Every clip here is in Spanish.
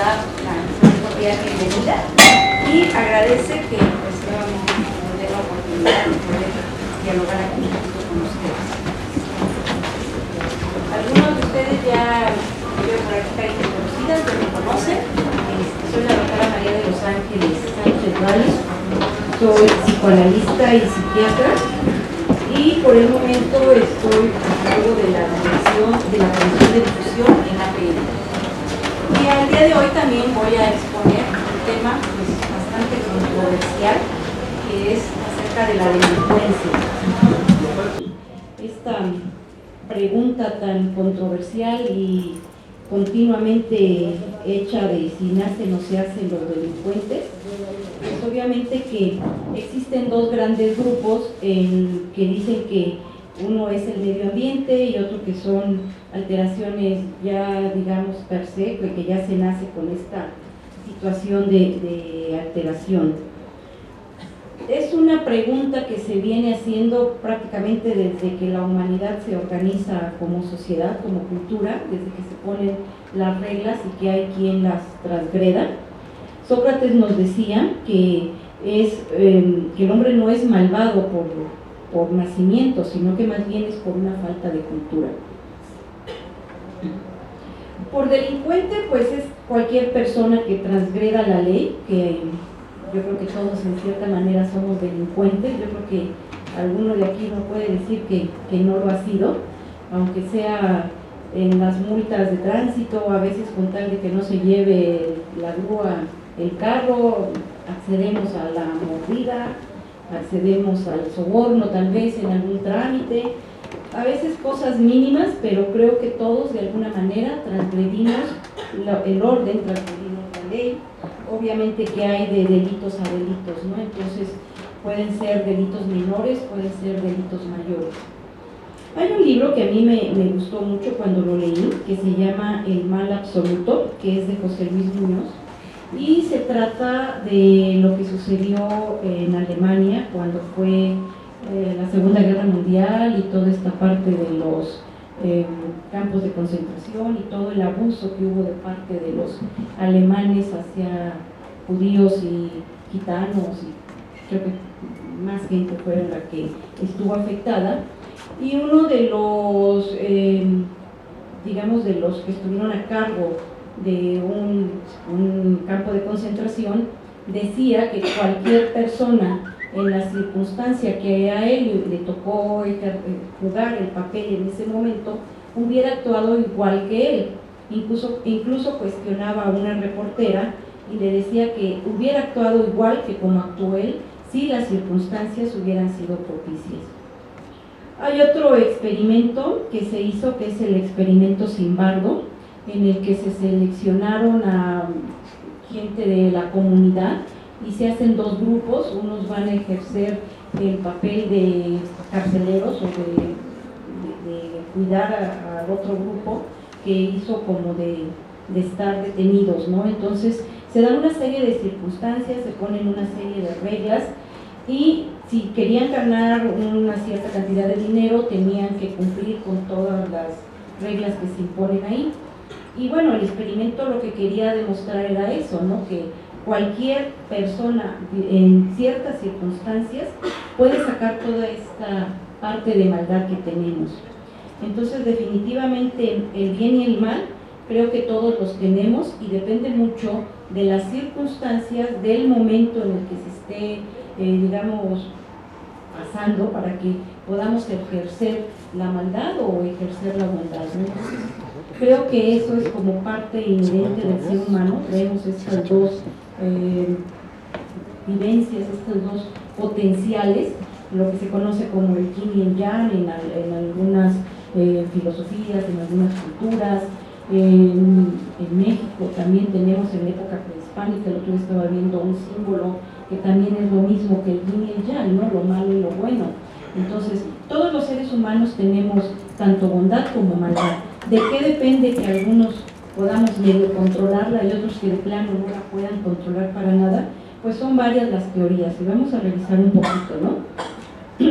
da la cordial bienvenida y agradece que pues nuevamente nos dé la oportunidad de poder dialogar aquí con ustedes. Algunos de ustedes ya veo por aquí cariños conocidas, ya me conocen. Soy la doctora María de los Ángeles Sánchez Valle, soy psicoanalista y psiquiatra y por el momento estoy a cargo de la dirección de la Comisión de Difusión en APN. Y al día de hoy también voy a exponer un tema pues, bastante controversial, que es acerca de la delincuencia. Esta pregunta tan controversial y continuamente hecha de si nacen o se hacen los delincuentes, pues obviamente que existen dos grandes grupos que dicen que uno es el medio ambiente y otro que son alteraciones ya digamos per se, que ya se nace con esta situación de alteración. Es una pregunta que se viene haciendo prácticamente desde que la humanidad se organiza como sociedad, como cultura, desde que se ponen las reglas y que hay quien las transgreda. Sócrates nos decía que el hombre no es malvado por nacimiento, sino que más bien es por una falta de cultura. Por delincuente, pues es cualquier persona que transgreda la ley, que yo creo que todos en cierta manera somos delincuentes. Yo creo que alguno de aquí no puede decir que no lo ha sido, aunque sea en las multas de tránsito, a veces con tal de que no se lleve la grúa el carro, accedemos a la mordida, accedemos al soborno tal vez en algún trámite, a veces cosas mínimas, pero creo que todos de alguna manera transgredimos el orden, transgredimos la ley. Obviamente que hay de delitos a delitos, ¿no? Entonces pueden ser delitos menores, pueden ser delitos mayores. Hay un libro que a mí me gustó mucho cuando lo leí, que se llama El mal absoluto, que es de José Luis Muñoz, y se trata de lo que sucedió en Alemania cuando fue la Segunda Guerra Mundial y toda esta parte de los campos de concentración y todo el abuso que hubo de parte de los alemanes hacia judíos y gitanos, y creo que más gente fue la que estuvo afectada. Y uno de los, digamos, de los que estuvieron a cargo de un campo de concentración decía que cualquier persona en la circunstancia que a él le tocó jugar el papel en ese momento, hubiera actuado igual que él. Incluso cuestionaba a una reportera y le decía que hubiera actuado igual que como actuó él si las circunstancias hubieran sido propicias. Hay otro experimento que se hizo, que es el experimento Zimbardo, en el que se seleccionaron a gente de la comunidad y se hacen dos grupos. Unos van a ejercer el papel de carceleros o de cuidar al otro grupo que hizo como de estar detenidos, ¿no? Entonces se dan una serie de circunstancias, se ponen una serie de reglas y si querían ganar una cierta cantidad de dinero tenían que cumplir con todas las reglas que se imponen ahí. Y bueno, el experimento lo que quería demostrar era eso, ¿no? Que cualquier persona en ciertas circunstancias puede sacar toda esta parte de maldad que tenemos. Entonces definitivamente el bien y el mal creo que todos los tenemos y depende mucho de las circunstancias, del momento en el que se esté, digamos, pasando para que podamos ejercer la maldad o ejercer la bondad, ¿no? Creo que eso es como parte inherente del ser humano. Vemos estas dos vivencias, estos dos potenciales, lo que se conoce como el yin y el yang en algunas filosofías, en algunas culturas. En México también tenemos en la época prehispánica, el otro día estaba viendo un símbolo que también es lo mismo que el yin y el yang, ¿no? Lo malo y lo bueno. Entonces, todos los seres humanos tenemos tanto bondad como maldad. ¿De qué depende que algunos podamos medio controlarla y otros que de plano no la puedan controlar para nada? Pues son varias las teorías y vamos a revisar un poquito, ¿no?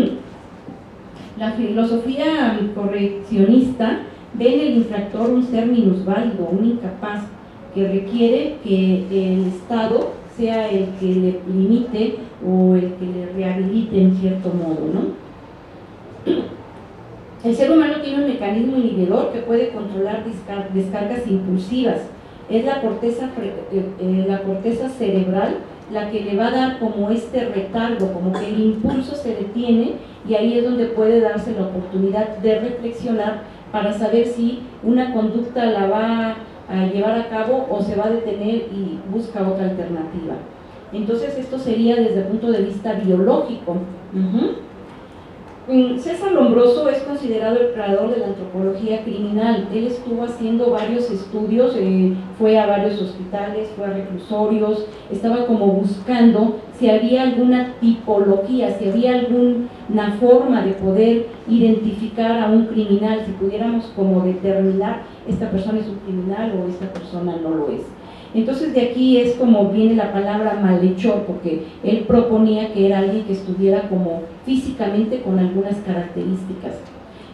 La filosofía correccionista ve en el infractor un ser minusválido, un incapaz, que requiere que el Estado sea el que le limite o el que le rehabilite en cierto modo, ¿no? El ser humano tiene un mecanismo inhibidor que puede controlar descargas impulsivas. Es la corteza cerebral la que le va a dar como este retardo, como que el impulso se detiene, y ahí es donde puede darse la oportunidad de reflexionar para saber si una conducta la va a llevar a cabo o se va a detener y busca otra alternativa. Entonces esto sería desde el punto de vista biológico. César Lombroso es considerado el creador de la antropología criminal. Él estuvo haciendo varios estudios, fue a varios hospitales, fue a reclusorios, estaba como buscando si había alguna tipología, si había alguna forma de poder identificar a un criminal, si pudiéramos como determinar esta persona es un criminal o esta persona no lo es. Entonces de aquí es como viene la palabra malhechor, porque él proponía que era alguien que estuviera como físicamente con algunas características.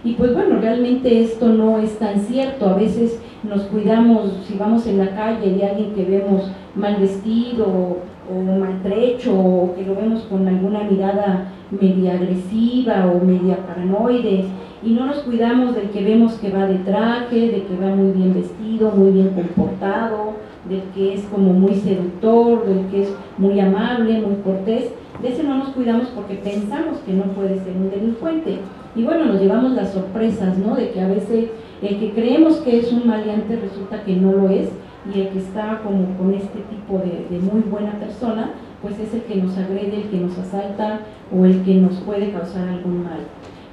Y pues bueno, realmente esto no es tan cierto. A veces nos cuidamos, si vamos en la calle y alguien que vemos mal vestido o maltrecho, o que lo vemos con alguna mirada media agresiva o media paranoide, y no nos cuidamos del que vemos que va de traje, de que va muy bien vestido, muy bien comportado, del que es como muy seductor, del que es muy amable, muy cortés. De ese no nos cuidamos porque pensamos que no puede ser un delincuente. Y bueno, nos llevamos las sorpresas, ¿no? De que a veces el que creemos que es un maleante resulta que no lo es, y el que está como con este tipo de muy buena persona, pues es el que nos agrede, el que nos asalta o el que nos puede causar algún mal.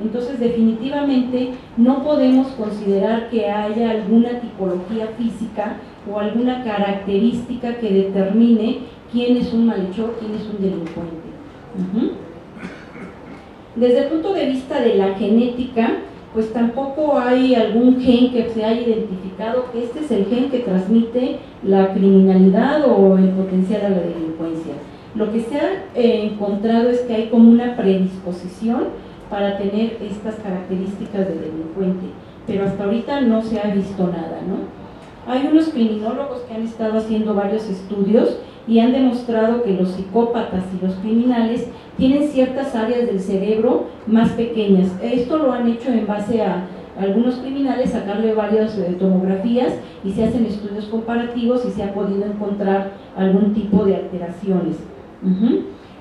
Entonces definitivamente no podemos considerar que haya alguna tipología física o alguna característica que determine quién es un malhechor, quién es un delincuente. Desde el punto de vista de la genética, pues tampoco hay algún gen que se haya identificado que este es el gen que transmite la criminalidad o el potencial a la delincuencia. Lo que se ha encontrado es que hay como una predisposición para tener estas características de delincuente, pero hasta ahorita no se ha visto nada, ¿no? Hay unos criminólogos que han estado haciendo varios estudios y han demostrado que los psicópatas y los criminales tienen ciertas áreas del cerebro más pequeñas. Esto lo han hecho en base a algunos criminales, sacarle varias tomografías, y se hacen estudios comparativos y se ha podido encontrar algún tipo de alteraciones.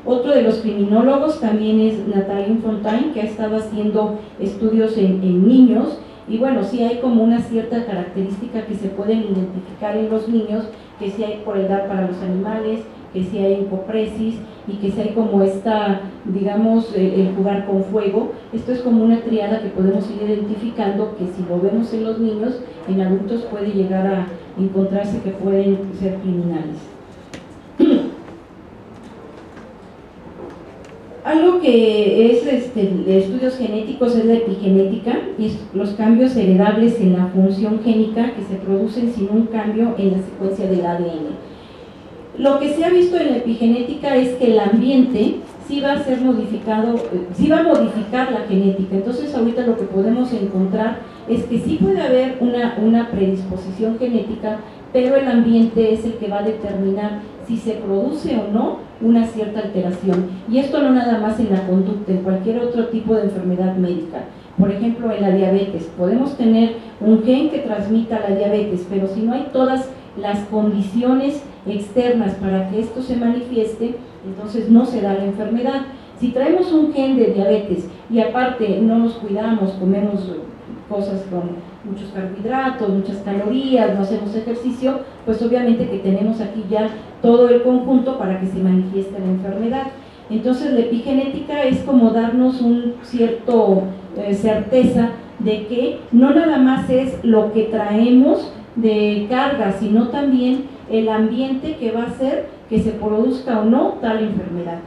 Otro de los criminólogos también es Nathalie Fontaine, que ha estado haciendo estudios en niños, y bueno, sí hay como una cierta característica que se pueden identificar en los niños, que sí hay crueldad para los animales, que sí hay encopresis, y que sí hay como esta, digamos, el jugar con fuego. Esto es como una triada que podemos ir identificando, que si lo vemos en los niños, en adultos puede llegar a encontrarse que pueden ser criminales. Algo que es de estudios genéticos es la epigenética, y los cambios heredables en la función génica que se producen sin un cambio en la secuencia del ADN. Lo que se ha visto en la epigenética es que el ambiente sí va a ser modificado, sí va a modificar la genética. Entonces ahorita lo que podemos encontrar es que sí puede haber una predisposición genética, pero el ambiente es el que va a determinar si se produce o no una cierta alteración. Y esto no nada más en la conducta, en cualquier otro tipo de enfermedad médica. Por ejemplo, en la diabetes, podemos tener un gen que transmita la diabetes, pero si no hay todas las condiciones externas para que esto se manifieste, entonces no se da la enfermedad. Si traemos un gen de diabetes y aparte no nos cuidamos, comemos cosas con muchos carbohidratos, muchas calorías, no hacemos ejercicio, pues obviamente que tenemos aquí ya todo el conjunto para que se manifieste la enfermedad. Entonces la epigenética es como darnos un cierto certeza de que no nada más es lo que traemos de carga, sino también el ambiente que va a hacer que se produzca o no tal enfermedad.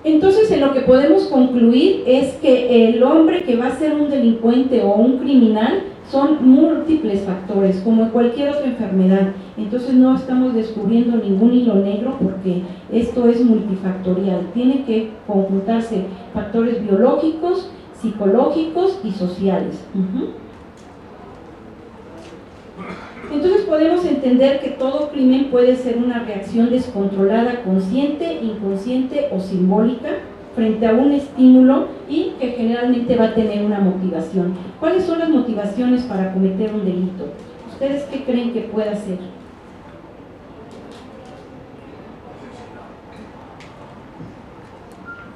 Entonces, en lo que podemos concluir es que el hombre que va a ser un delincuente o un criminal son múltiples factores, como cualquier otra enfermedad. Entonces no estamos descubriendo ningún hilo negro, porque esto es multifactorial. Tiene que conjuntarse factores biológicos, psicológicos y sociales. Entonces podemos entender que todo crimen puede ser una reacción descontrolada, consciente, inconsciente o simbólica frente a un estímulo y que generalmente va a tener una motivación. ¿Cuáles son las motivaciones para cometer un delito? ¿Ustedes qué creen que pueda ser?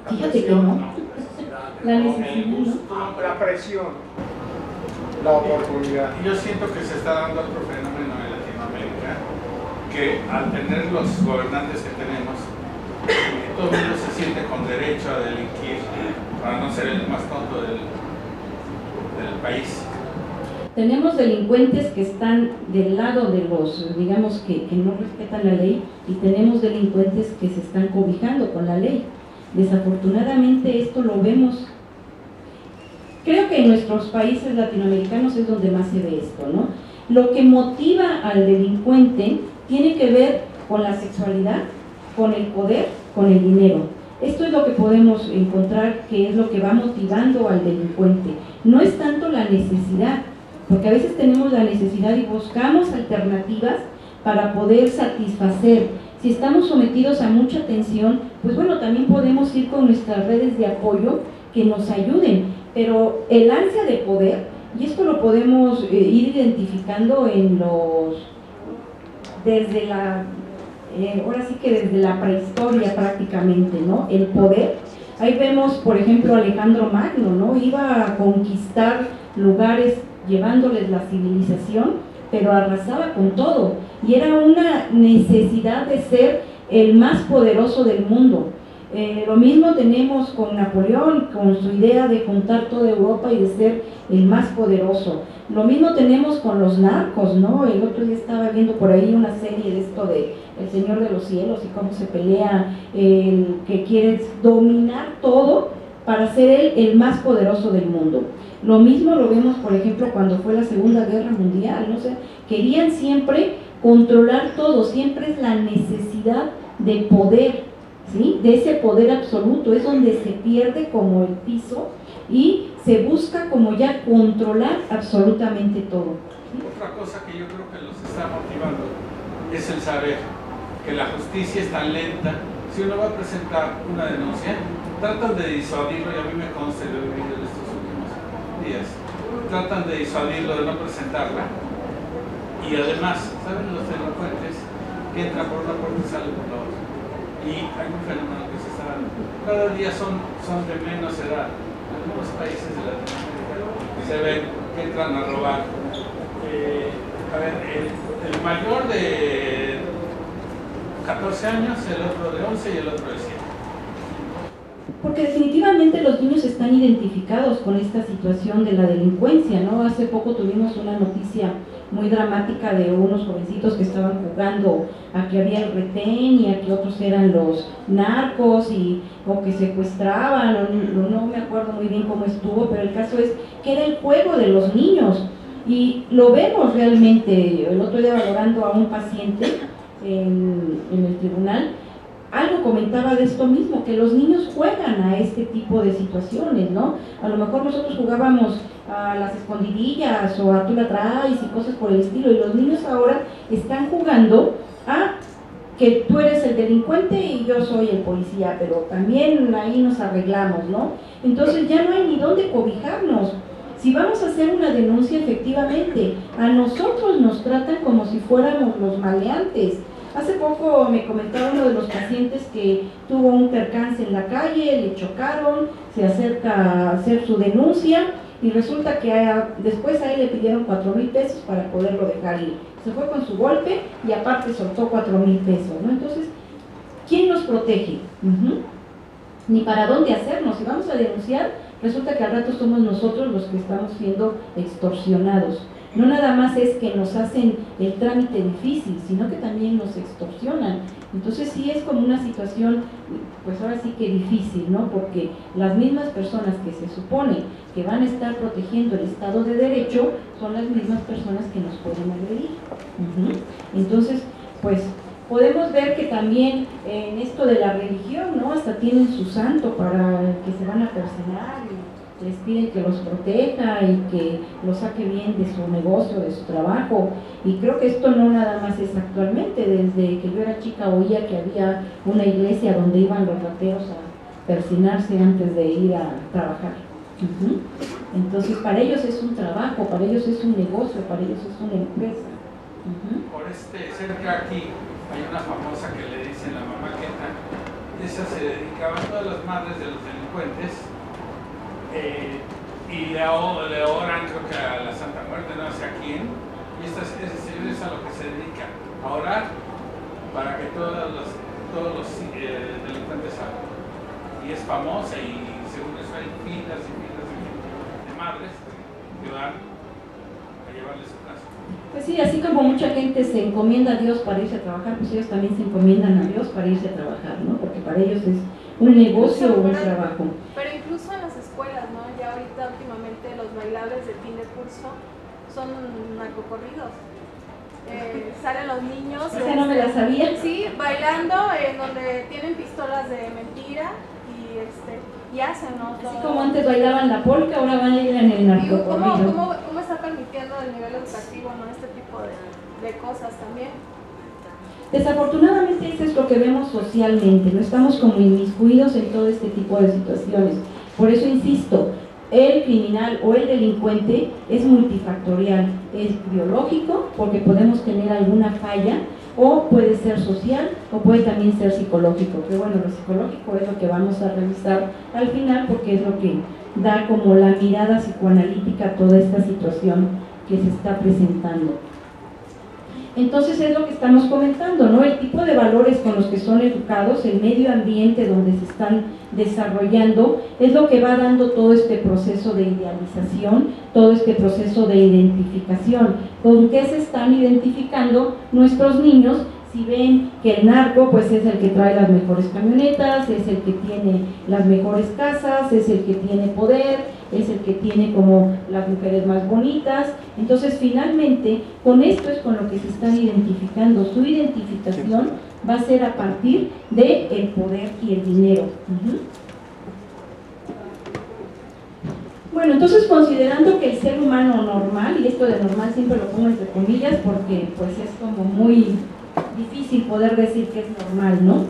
Fíjate que no. La necesidad, el gusto, ¿no? la presión, la oportunidad. Yo siento que se está dando otro fenómeno en Latinoamérica, que al tener los gobernantes que tenemos, todo el mundo se siente con derecho a delinquir para no ser el más tonto del país. Tenemos delincuentes que están del lado de los, digamos, que no respetan la ley, y tenemos delincuentes que se están cobijando con la ley. Desafortunadamente esto lo vemos. Creo que en nuestros países latinoamericanos es donde más se ve esto, ¿no? Lo que motiva al delincuente tiene que ver con la sexualidad, con el poder, con el dinero. Esto es lo que podemos encontrar que es lo que va motivando al delincuente. No es tanto la necesidad, porque a veces tenemos la necesidad y buscamos alternativas para poder satisfacer. Si estamos sometidos a mucha tensión, pues bueno, también podemos ir con nuestras redes de apoyo que nos ayuden, pero el ansia de poder, y esto lo podemos ir identificando en desde la, ahora sí que desde la prehistoria prácticamente, ¿no? El poder, ahí vemos por ejemplo Alejandro Magno, ¿no? Iba a conquistar lugares llevándoles la civilización, pero arrasaba con todo, y era una necesidad de ser el más poderoso del mundo. Lo mismo tenemos con Napoleón, con su idea de juntar toda Europa y de ser el más poderoso. Lo mismo tenemos con los narcos, ¿no? El otro día estaba viendo por ahí una serie de esto de El Señor de los Cielos y cómo se pelea el que quiere dominar todo para ser él el más poderoso del mundo. Lo mismo lo vemos, por ejemplo, cuando fue la Segunda Guerra Mundial, ¿no? O sea, querían siempre controlar todo, siempre es la necesidad de poder, ¿sí? De ese poder absoluto, es donde se pierde como el piso y se busca como ya controlar absolutamente todo, ¿sí? Otra cosa que yo creo que los está motivando es el saber que la justicia es tan lenta. Si uno va a presentar una denuncia, tratan de disuadirlo, y a mí me consta de vivido en estos últimos días, tratan de disuadirlo, de no presentarla, y además, ¿saben los delincuentes que entran por una puerta y salen por la otra? Y hay un fenómeno que se está dando. Cada día son de menos edad. En algunos países de Latinoamérica se ven que entran a robar. El mayor de 14 años, el otro de 11 y el otro de 7. Porque definitivamente los niños están identificados con esta situación de la delincuencia, ¿no? Hace poco tuvimos una noticia muy dramática de unos jovencitos que estaban jugando a que había el retén y a que otros eran los narcos o que secuestraban, no me acuerdo muy bien cómo estuvo, pero el caso es que era el juego de los niños y lo vemos realmente. El otro día valorando a un paciente en el tribunal, algo comentaba de esto mismo, que los niños juegan a este tipo de situaciones, ¿no? A lo mejor nosotros jugábamos a las escondidillas o a tú la traes y cosas por el estilo, y los niños ahora están jugando a que tú eres el delincuente y yo soy el policía, pero también ahí nos arreglamos, ¿no? Entonces ya no hay ni dónde cobijarnos. Si vamos a hacer una denuncia, efectivamente, a nosotros nos tratan como si fuéramos los maleantes. Hace poco me comentaba uno de los pacientes que tuvo un percance en la calle, le chocaron, se acerca a hacer su denuncia y resulta que después a él le pidieron 4,000 pesos para poderlo dejar ir. Se fue con su golpe y aparte soltó 4,000 pesos, ¿no? Entonces, ¿quién nos protege? Ni para dónde hacernos. Si vamos a denunciar, resulta que al rato somos nosotros los que estamos siendo extorsionados. No nada más es que nos hacen el trámite difícil, sino que también nos extorsionan. Entonces sí es como una situación, pues ahora sí que difícil, ¿no? Porque las mismas personas que se supone que van a estar protegiendo el Estado de Derecho son las mismas personas que nos pueden agredir. Entonces, pues podemos ver que también en esto de la religión, ¿no? Hasta tienen su santo para que se van a persignar, les piden que los proteja y que los saque bien de su negocio, de su trabajo. Y creo que esto no nada más es actualmente. Desde que yo era chica oía que había una iglesia donde iban los rateros a persinarse antes de ir a trabajar. Entonces para ellos es un trabajo, para ellos es un negocio, para ellos es una empresa. Por cerca aquí hay una famosa que le dicen la mamá Queta. Esa se dedicaba a todas las madres de los delincuentes y le oran, creo que a la Santa Muerte, no sé a quién. Y ese señor es a lo que se dedica, a orar para que todos los delincuentes salgan. Y es famosa, y según eso hay filas y filas de madres que van a llevarle su casa. Pues sí, así como mucha gente se encomienda a Dios para irse a trabajar, pues ellos también se encomiendan a Dios para irse a trabajar, ¿no? Porque para ellos es un negocio o un trabajo. Pero incluso en las escuelas, ¿no? Ya ahorita últimamente los bailables de fin de curso son narcocorridos. Salen los niños. ¿Esa no me la sabía? Sí, bailando en donde tienen pistolas de mentira y hacen, ¿no? Así como antes bailaban la polka, ahora bailan el narcocorrido. ¿Cómo está permitiendo el nivel educativo, ¿no? Este tipo de cosas también? Desafortunadamente eso es lo que vemos socialmente, no estamos como inmiscuidos en todo este tipo de situaciones. Por eso insisto, el criminal o el delincuente es multifactorial, es biológico porque podemos tener alguna falla, o puede ser social o puede también ser psicológico, que bueno, lo psicológico es lo que vamos a revisar al final porque es lo que da como la mirada psicoanalítica a toda esta situación que se está presentando. Entonces es lo que estamos comentando, ¿no? El tipo de valores con los que son educados, el medio ambiente donde se están desarrollando, es lo que va dando todo este proceso de idealización, todo este proceso de identificación. ¿Con qué se están identificando nuestros niños? Si ven que el narco pues es el que trae las mejores camionetas, es el que tiene las mejores casas, es el que tiene poder, es el que tiene como las mujeres más bonitas. Entonces finalmente con esto es con lo que se están identificando. Su identificación va a ser a partir del poder y el dinero. Bueno, entonces considerando que el ser humano normal, y esto de normal siempre lo pongo entre comillas porque pues es como muy difícil poder decir que es normal, ¿no?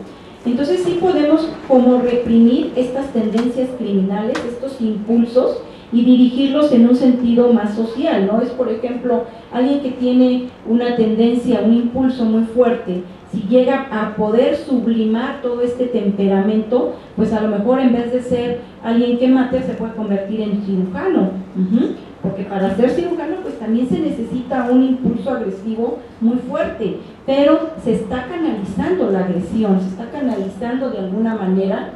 Entonces sí podemos como reprimir estas tendencias criminales, estos impulsos, y dirigirlos en un sentido más social, ¿no? Es, por ejemplo, alguien que tiene una tendencia, un impulso muy fuerte, si llega a poder sublimar todo este temperamento, pues a lo mejor en vez de ser alguien que mate, se puede convertir en cirujano. Porque para ser cirujano pues también se necesita un impulso agresivo muy fuerte, pero se está canalizando la agresión, se está canalizando de alguna manera,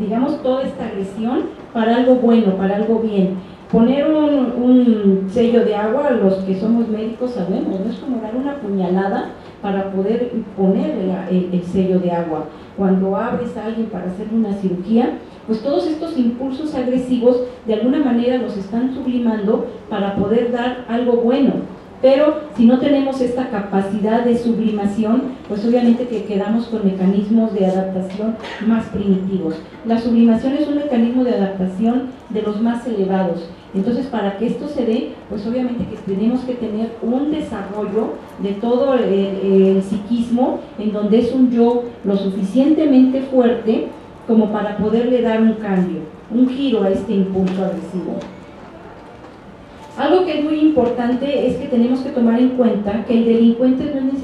digamos, toda esta agresión para algo bueno, para algo bien. Poner un sello de agua, los que somos médicos sabemos, no es como dar una puñalada para poder poner el sello de agua. Cuando abres a alguien para hacer una cirugía, pues todos estos impulsos agresivos de alguna manera los están sublimando para poder dar algo bueno. Pero si no tenemos esta capacidad de sublimación, pues obviamente que quedamos con mecanismos de adaptación más primitivos. La sublimación es un mecanismo de adaptación de los más elevados. Entonces, para que esto se dé, pues obviamente que tenemos que tener un desarrollo de todo el psiquismo, en donde es un yo lo suficientemente fuerte como para poderle dar un cambio, un giro a este impulso agresivo. Algo que es muy importante es que tenemos que tomar en cuenta que el delincuente no es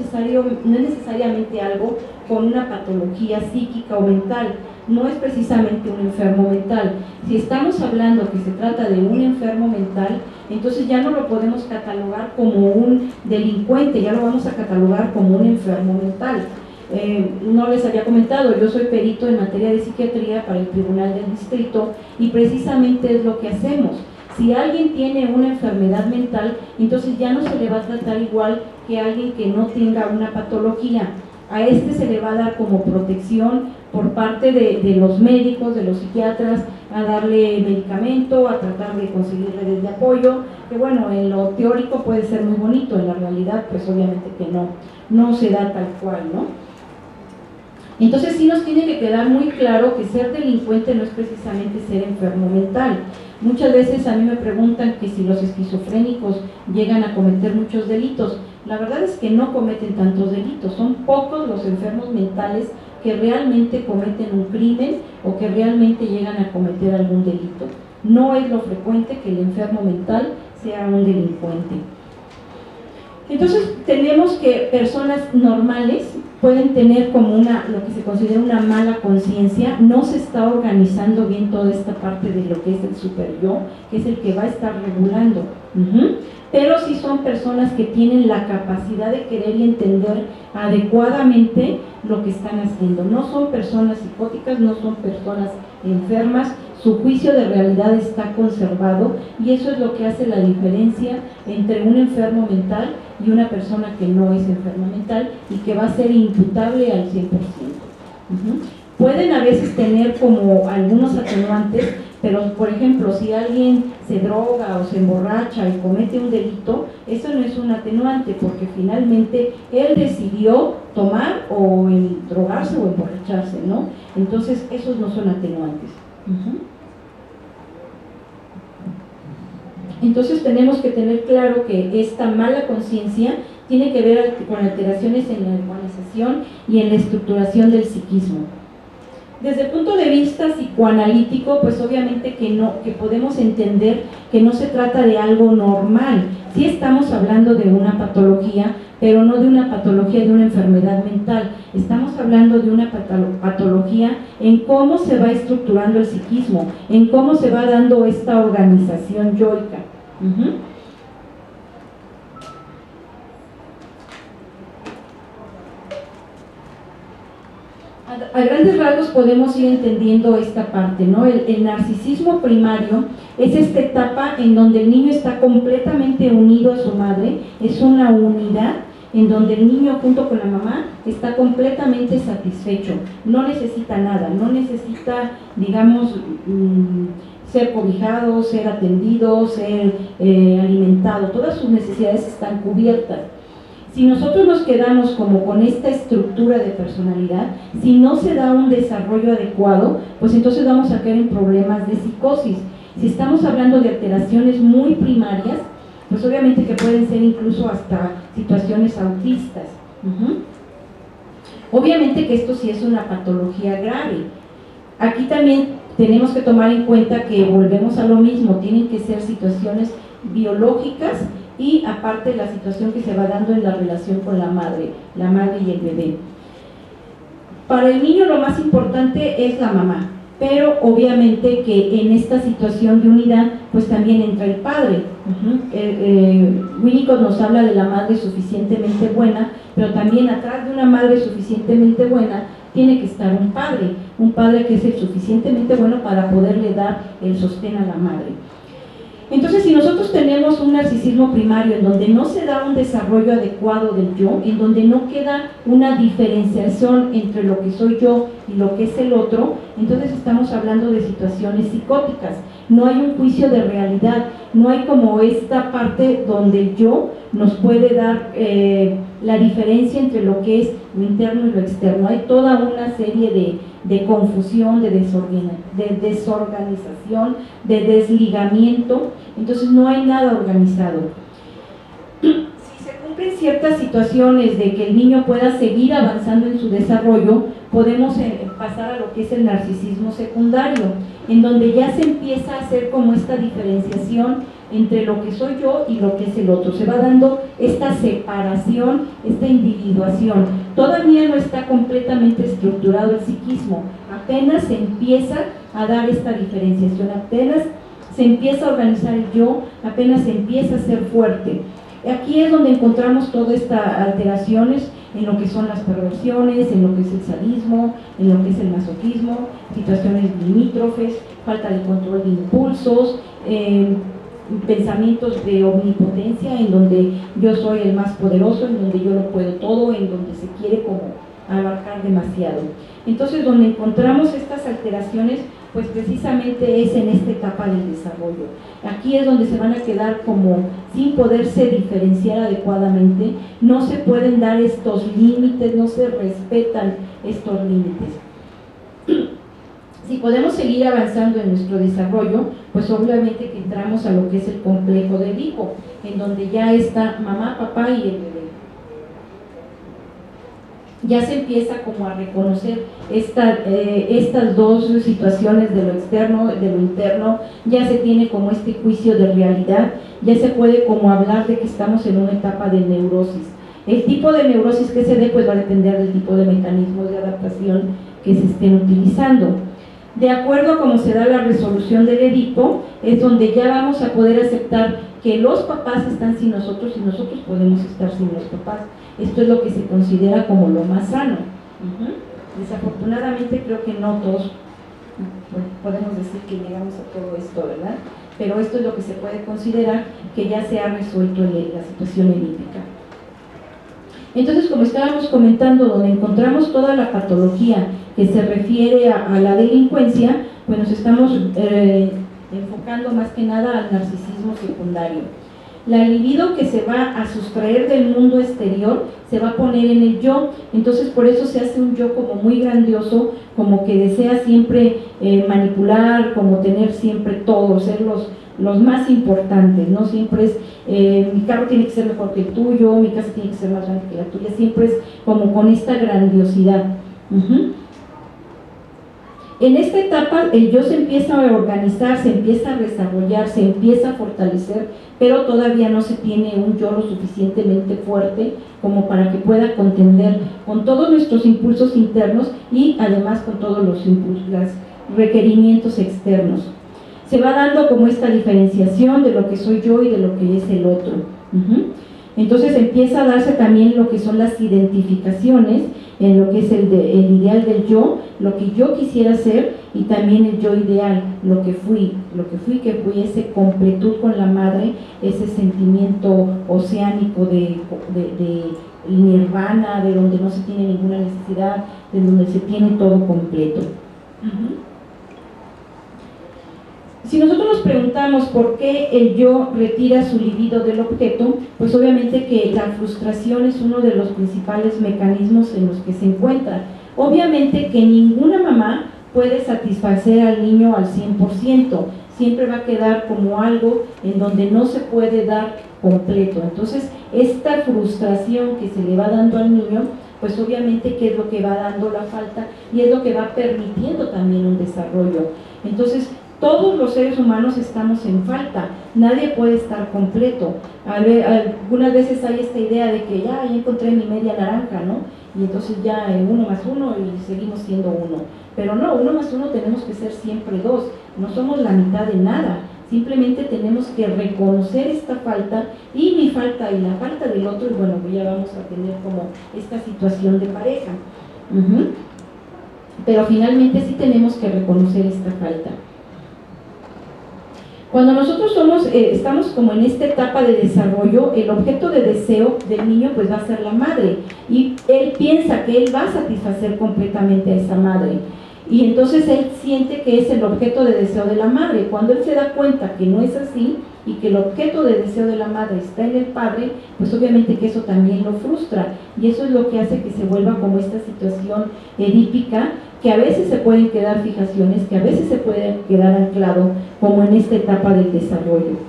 necesariamente algo con una patología psíquica o mental, no es precisamente un enfermo mental. Si estamos hablando que se trata de un enfermo mental, entonces ya no lo podemos catalogar como un delincuente, ya lo vamos a catalogar como un enfermo mental. No les había comentado, yo soy perito en materia de psiquiatría para el Tribunal del Distrito y precisamente es lo que hacemos. Si alguien tiene una enfermedad mental, entonces ya no se le va a tratar igual que alguien que no tenga una patología. A este se le va a dar como protección por parte de los médicos, de los psiquiatras, a darle medicamento, a tratar de conseguir redes de apoyo, que bueno, en lo teórico puede ser muy bonito, en la realidad pues obviamente que no se da tal cual, ¿no? Entonces sí nos tiene que quedar muy claro que ser delincuente no es precisamente ser enfermo mental. Muchas veces a mí me preguntan que si los esquizofrénicos llegan a cometer muchos delitos. La verdad es que no cometen tantos delitos, son pocos los enfermos mentales que realmente cometen un crimen o que realmente llegan a cometer algún delito. No es lo frecuente que el enfermo mental sea un delincuente. Entonces tenemos que personas normales pueden tener como lo que se considera una mala conciencia, no se está organizando bien toda esta parte de lo que es el super yo, que es el que va a estar regulando. Pero sí son personas que tienen la capacidad de querer y entender adecuadamente lo que están haciendo. No son personas psicóticas, no son personas enfermas, su juicio de realidad está conservado y eso es lo que hace la diferencia entre un enfermo mental y una persona que no es enferma mental y que va a ser imputable al 100%. Pueden a veces tener como algunos atenuantes, pero por ejemplo, si alguien se droga o se emborracha y comete un delito, eso no es un atenuante porque finalmente él decidió tomar o drogarse o emborracharse, ¿no? Entonces esos no son atenuantes. Entonces tenemos que tener claro que esta mala conciencia tiene que ver con alteraciones en la organización y en la estructuración del psiquismo. Desde el punto de vista psicoanalítico, pues obviamente que podemos entender que no se trata de algo normal. Sí estamos hablando de una patología, pero no de una patología de una enfermedad mental. Estamos hablando de una patología en cómo se va estructurando el psiquismo, en cómo se va dando esta organización yoica. A grandes rasgos podemos ir entendiendo esta parte, ¿no? El narcisismo primario es esta etapa en donde el niño está completamente unido a su madre, es una unidad en donde el niño junto con la mamá está completamente satisfecho, no necesita nada, no necesita, digamos, ser cobijado, ser atendido, ser alimentado, todas sus necesidades están cubiertas. Si nosotros nos quedamos como con esta estructura de personalidad, si no se da un desarrollo adecuado, pues entonces vamos a caer en problemas de psicosis. Si estamos hablando de alteraciones muy primarias, pues obviamente que pueden ser incluso hasta situaciones autistas. Obviamente que esto sí es una patología grave. Aquí también tenemos que tomar en cuenta que volvemos a lo mismo, tienen que ser situaciones biológicas y aparte la situación que se va dando en la relación con la madre y el bebé. Para el niño lo más importante es la mamá, pero obviamente que en esta situación de unidad pues también entra el padre. Winnicott nos habla de la madre suficientemente buena, pero también atrás de una madre suficientemente buena tiene que estar un padre que es el suficientemente bueno para poderle dar el sostén a la madre. Entonces, si nosotros tenemos un narcisismo primario en donde no se da un desarrollo adecuado del yo, en donde no queda una diferenciación entre lo que soy yo y lo que es el otro, entonces estamos hablando de situaciones psicóticas. No hay un juicio de realidad, no hay como esta parte donde el yo nos puede dar la diferencia entre lo que es lo interno y lo externo. Hay toda una serie de confusión, de desorganización, de desligamiento, entonces no hay nada organizado. Si se cumplen ciertas situaciones de que el niño pueda seguir avanzando en su desarrollo, podemos pasar a lo que es el narcisismo secundario, en donde ya se empieza a hacer como esta diferenciación entre lo que soy yo y lo que es el otro. Se va dando esta separación, esta individuación. Todavía no está completamente estructurado el psiquismo, apenas se empieza a dar esta diferenciación, apenas se empieza a organizar el yo, apenas se empieza a ser fuerte. Aquí es donde encontramos todas estas alteraciones en lo que son las perversiones, en lo que es el sadismo, en lo que es el masoquismo, situaciones limítrofes, falta de control de impulsos, pensamientos de omnipotencia, en donde yo soy el más poderoso, en donde yo lo puedo todo, en donde se quiere como abarcar demasiado. Entonces, donde encontramos estas alteraciones, pues precisamente es en esta etapa del desarrollo. Aquí es donde se van a quedar como sin poderse diferenciar adecuadamente, no se pueden dar estos límites, no se respetan estos límites. Si podemos seguir avanzando en nuestro desarrollo, pues obviamente que entramos a lo que es el complejo de Edipo, en donde ya está mamá, papá y el bebé. Ya se empieza como a reconocer estas dos situaciones de lo externo, de lo interno, ya se tiene como este juicio de realidad, ya se puede como hablar de que estamos en una etapa de neurosis. El tipo de neurosis que se dé pues va a depender del tipo de mecanismos de adaptación que se estén utilizando. De acuerdo a cómo se da la resolución del Edipo, es donde ya vamos a poder aceptar que los papás están sin nosotros y nosotros podemos estar sin los papás. Esto es lo que se considera como lo más sano. Desafortunadamente creo que no todos podemos decir que llegamos a todo esto, ¿verdad? Pero esto es lo que se puede considerar que ya se ha resuelto la situación edípica. Entonces, como estábamos comentando, donde encontramos toda la patología que se refiere a la delincuencia, pues nos estamos enfocando más que nada al narcisismo secundario. La libido que se va a sustraer del mundo exterior se va a poner en el yo, entonces por eso se hace un yo como muy grandioso, como que desea siempre manipular, como tener siempre todo, ser los más importantes, ¿no? Siempre es, mi carro tiene que ser mejor que el tuyo, mi casa tiene que ser más grande que la tuya, siempre es como con esta grandiosidad. En esta etapa el yo se empieza a organizar, se empieza a desarrollar, se empieza a fortalecer, pero todavía no se tiene un yo lo suficientemente fuerte como para que pueda contender con todos nuestros impulsos internos y además con todos los requerimientos externos. Se va dando como esta diferenciación de lo que soy yo y de lo que es el otro. Entonces empieza a darse también lo que son las identificaciones en lo que es el ideal del yo, lo que yo quisiera ser y también el yo ideal, lo que fui que fui ese completud con la madre, ese sentimiento oceánico de nirvana, de donde no se tiene ninguna necesidad, de donde se tiene todo completo. Si nosotros nos preguntamos por qué el yo retira su libido del objeto, pues obviamente que la frustración es uno de los principales mecanismos en los que se encuentra. Obviamente que ninguna mamá puede satisfacer al niño al 100%, siempre va a quedar como algo en donde no se puede dar completo. Entonces, esta frustración que se le va dando al niño, pues obviamente que es lo que va dando la falta y es lo que va permitiendo también un desarrollo. Entonces, todos los seres humanos estamos en falta, nadie puede estar completo. Algunas veces hay esta idea de que ya encontré mi media naranja, ¿no? Y entonces ya 1 más 1 y seguimos siendo 1. Pero no, 1 más 1 tenemos que ser siempre 2, no somos la mitad de nada. Simplemente tenemos que reconocer esta falta y mi falta y la falta del otro, y bueno, pues ya vamos a tener como esta situación de pareja. Pero finalmente sí tenemos que reconocer esta falta. Cuando nosotros estamos como en esta etapa de desarrollo, el objeto de deseo del niño pues va a ser la madre, y él piensa que él va a satisfacer completamente a esa madre, y entonces él siente que es el objeto de deseo de la madre. Cuando él se da cuenta que no es así y que el objeto de deseo de la madre está en el padre, pues obviamente que eso también lo frustra, y eso es lo que hace que se vuelva como esta situación edípica, que a veces se pueden quedar fijaciones, que a veces se puede quedar anclado como en esta etapa del desarrollo.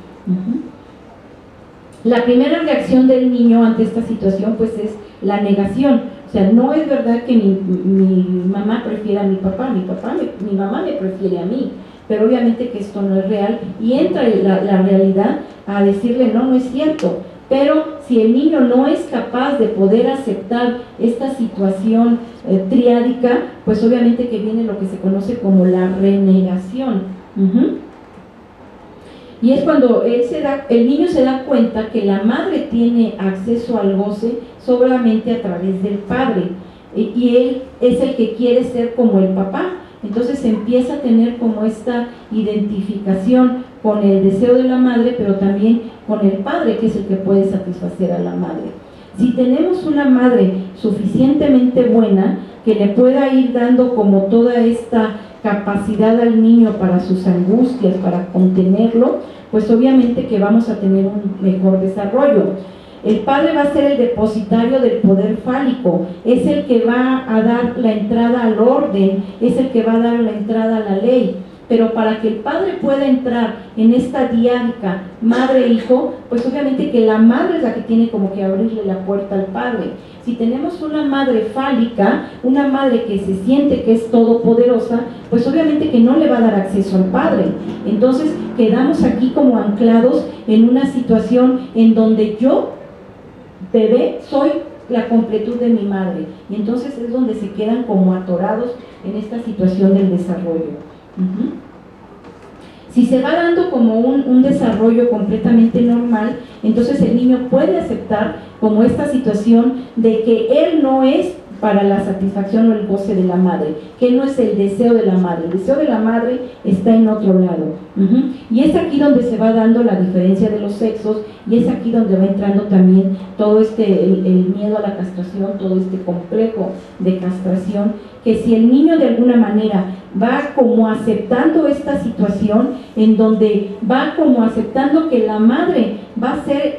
La primera reacción del niño ante esta situación pues es la negación. O sea, no es verdad que mi mamá prefiera a mi papá, mi mamá me prefiere a mí, pero obviamente que esto no es real, y entra la realidad a decirle no es cierto. Pero si el niño no es capaz de poder aceptar esta situación triádica, pues obviamente que viene lo que se conoce como la renegación. Y es cuando el niño se da cuenta que la madre tiene acceso al goce solamente a través del padre, y él es el que quiere ser como el papá. Entonces empieza a tener como esta identificación con el deseo de la madre, pero también con el padre, que es el que puede satisfacer a la madre. Si tenemos una madre suficientemente buena, que le pueda ir dando como toda esta capacidad al niño para sus angustias, para contenerlo, pues obviamente que vamos a tener un mejor desarrollo. El padre va a ser el depositario del poder fálico, es el que va a dar la entrada al orden, es el que va a dar la entrada a la ley. Pero para que el padre pueda entrar en esta diádica madre-hijo, pues obviamente que la madre es la que tiene como que abrirle la puerta al padre. Si tenemos una madre fálica, una madre que se siente que es todopoderosa, pues obviamente que no le va a dar acceso al padre. Entonces quedamos aquí como anclados en una situación en donde yo, bebé, soy la completud de mi madre. Y entonces es donde se quedan como atorados en esta situación del desarrollo. Si se va dando como un desarrollo completamente normal, entonces el niño puede aceptar como esta situación de que él no es para la satisfacción o el goce de la madre, que no es el deseo de la madre. El deseo de la madre está en otro lado. Y es aquí donde se va dando la diferencia de los sexos, y es aquí donde va entrando también todo el miedo a la castración, todo este complejo de castración, que si el niño de alguna manera va como aceptando esta situación, en donde va como aceptando que la madre va a ser,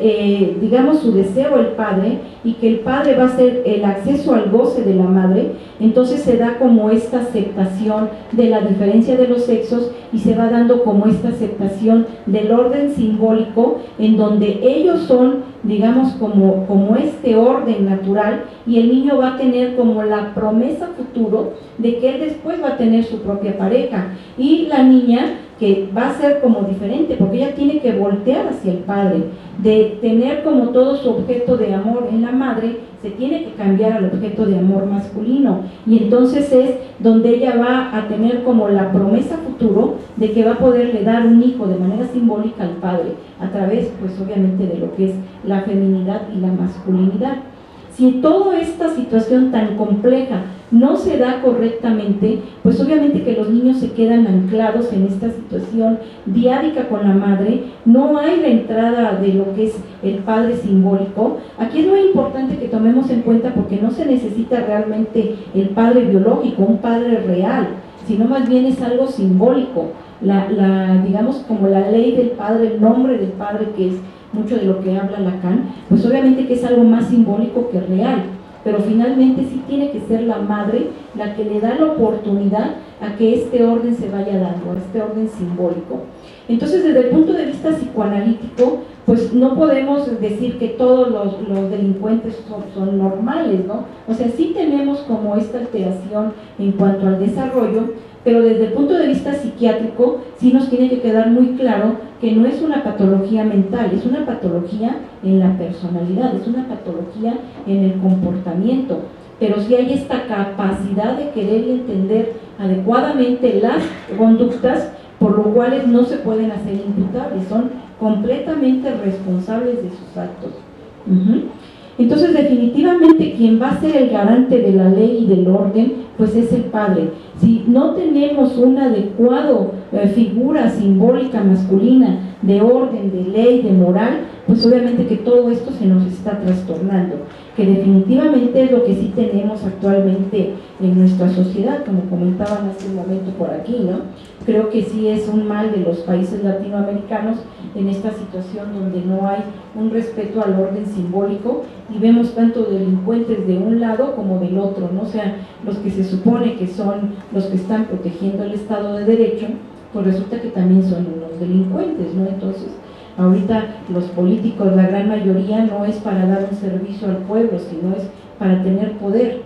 digamos, su deseo el padre, y que el padre va a ser el acceso al goce de la madre, entonces se da como esta aceptación de la diferencia de los sexos, y se va dando como esta aceptación del orden simbólico, en donde ellos son, digamos, como este orden natural, y el niño va a tener como la promesa futuro de que él después va a tener su propia pareja, y la niña que va a ser como diferente, porque ella tiene que voltear hacia el padre, de tener como todo su objeto de amor en la madre, se tiene que cambiar al objeto de amor masculino, y entonces es donde ella va a tener como la promesa futuro de que va a poderle dar un hijo de manera simbólica al padre, a través pues obviamente de lo que es la feminidad y la masculinidad. Si toda esta situación tan compleja no se da correctamente, pues obviamente que los niños se quedan anclados en esta situación diádica con la madre, no hay la entrada de lo que es el padre simbólico. Aquí es muy importante que tomemos en cuenta, porque no se necesita realmente el padre biológico, un padre real, sino más bien es algo simbólico, digamos como la ley del padre, el nombre del padre, que es mucho de lo que habla Lacan, pues obviamente que es algo más simbólico que real, pero finalmente sí tiene que ser la madre la que le da la oportunidad a que este orden se vaya dando, a este orden simbólico. Entonces, desde el punto de vista psicoanalítico, pues no podemos decir que todos los delincuentes son normales, ¿no? O sea, sí tenemos como esta alteración en cuanto al desarrollo, pero desde el punto de vista psiquiátrico sí nos tiene que quedar muy claro que no es una patología mental, es una patología en la personalidad, es una patología en el comportamiento, pero sí hay esta capacidad de querer entender adecuadamente las conductas, por lo cuales no se pueden hacer imputables, son completamente responsables de sus actos. Entonces, definitivamente quien va a ser el garante de la ley y del orden, pues es el padre. Si no tenemos una adecuada figura simbólica masculina de orden, de ley, de moral, pues obviamente que todo esto se nos está trastornando, que definitivamente es lo que sí tenemos actualmente en nuestra sociedad, como comentaban hace un momento por aquí, ¿no? Creo que sí es un mal de los países latinoamericanos en esta situación donde no hay un respeto al orden simbólico, y vemos tanto delincuentes de un lado como del otro, ¿no? O sea, los que se supone que son los que están protegiendo el Estado de Derecho, pues resulta que también son unos delincuentes, ¿no? Entonces, ahorita los políticos, la gran mayoría, no es para dar un servicio al pueblo, sino es para tener poder.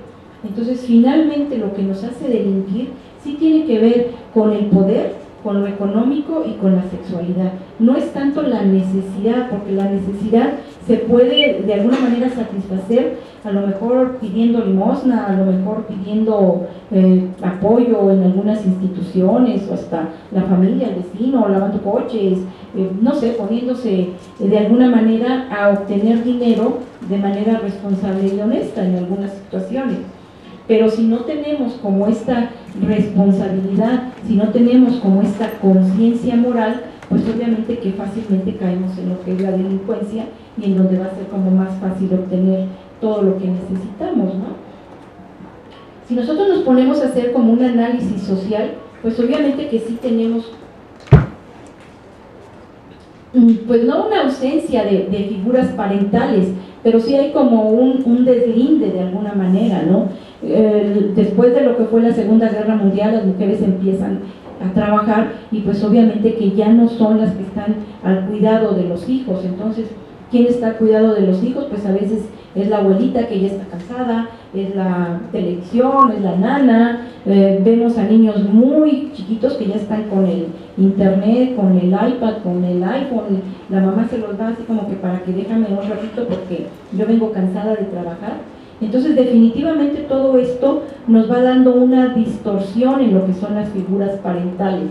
Entonces, finalmente, lo que nos hace delinquir sí tiene que ver con el poder, con lo económico y con la sexualidad. No es tanto la necesidad, porque la necesidad se puede de alguna manera satisfacer, a lo mejor pidiendo limosna, a lo mejor pidiendo apoyo en algunas instituciones, o hasta la familia, el vecino, lavando coches, no sé, poniéndose de alguna manera a obtener dinero de manera responsable y honesta en algunas situaciones. Pero si no tenemos como esta responsabilidad, si no tenemos como esta conciencia moral, pues obviamente que fácilmente caemos en lo que es la delincuencia, y en donde va a ser como más fácil obtener todo lo que necesitamos, ¿no? Si nosotros nos ponemos a hacer como un análisis social, pues obviamente que sí tenemos pues no una ausencia de figuras parentales, pero sí hay como un deslinde de alguna manera, ¿no? Después de lo que fue la Segunda Guerra Mundial, las mujeres empiezan a trabajar y pues obviamente que ya no son las que están al cuidado de los hijos. Entonces, ¿quién está al cuidado de los hijos? Pues a veces es la abuelita que ya está casada, es la televisión, es la nana. Vemos a niños muy chiquitos que ya están con el internet, con el iPad, con el iPhone, la mamá se los da así como que para que déjame un ratito porque yo vengo cansada de trabajar. Entonces definitivamente todo esto nos va dando una distorsión en lo que son las figuras parentales.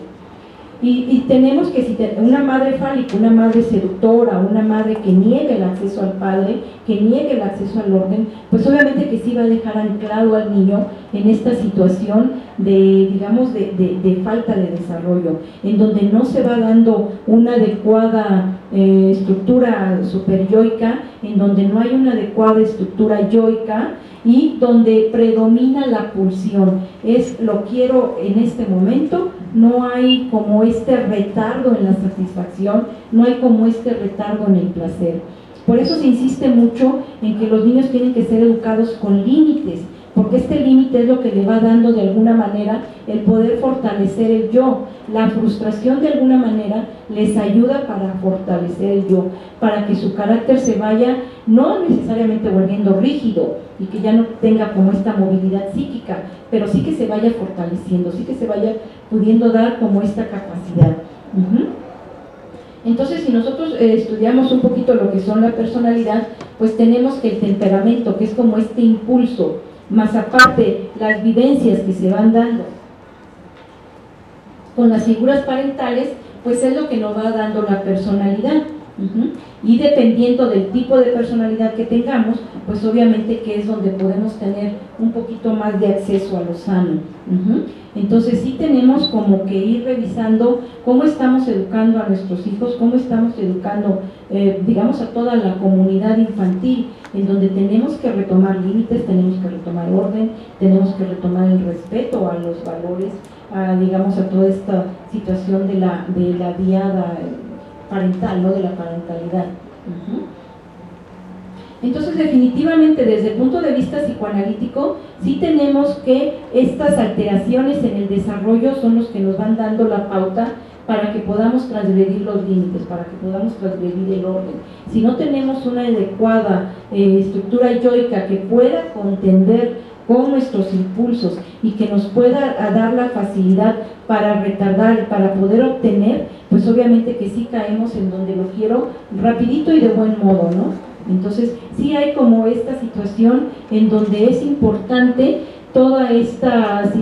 Y tenemos que, si una madre fálica, una madre seductora, una madre que niegue el acceso al padre, que niegue el acceso al orden, pues obviamente que sí va a dejar anclado al niño en esta situación de, digamos, de falta de desarrollo, en donde no se va dando una adecuada estructura superyoica, en donde no hay una adecuada estructura yoica y donde predomina la pulsión. Es lo quiero en este momento, no hay como este retardo en la satisfacción, no hay como este retardo en el placer. Por eso se insiste mucho en que los niños tienen que ser educados con límites, porque este límite es lo que le va dando de alguna manera el poder fortalecer el yo. La frustración de alguna manera les ayuda para fortalecer el yo, para que su carácter se vaya no necesariamente volviendo rígido y que ya no tenga como esta movilidad psíquica, pero sí que se vaya fortaleciendo, sí que se vaya pudiendo dar como esta capacidad. Entonces, si nosotros estudiamos un poquito lo que son la personalidad, pues tenemos que el temperamento, que es como este impulso, más aparte las vivencias que se van dando con las figuras parentales, pues es lo que nos va dando la personalidad. Y dependiendo del tipo de personalidad que tengamos, pues obviamente que es donde podemos tener un poquito más de acceso a lo sano. Entonces sí tenemos como que ir revisando cómo estamos educando a nuestros hijos, cómo estamos educando, digamos, a toda la comunidad infantil, en donde tenemos que retomar límites, tenemos que retomar orden, tenemos que retomar el respeto a los valores, digamos, a toda esta situación de la diada parental, ¿no? De la parentalidad. Entonces definitivamente desde el punto de vista psicoanalítico sí tenemos que estas alteraciones en el desarrollo son los que nos van dando la pauta para que podamos transgredir los límites, para que podamos transgredir el orden. Si no tenemos una adecuada estructura yoica que pueda contender con nuestros impulsos y que nos pueda dar la facilidad para retardar y para poder obtener, pues obviamente que sí caemos en donde lo quiero rapidito y de buen modo, ¿no? Entonces sí hay como esta situación en donde es importante toda esta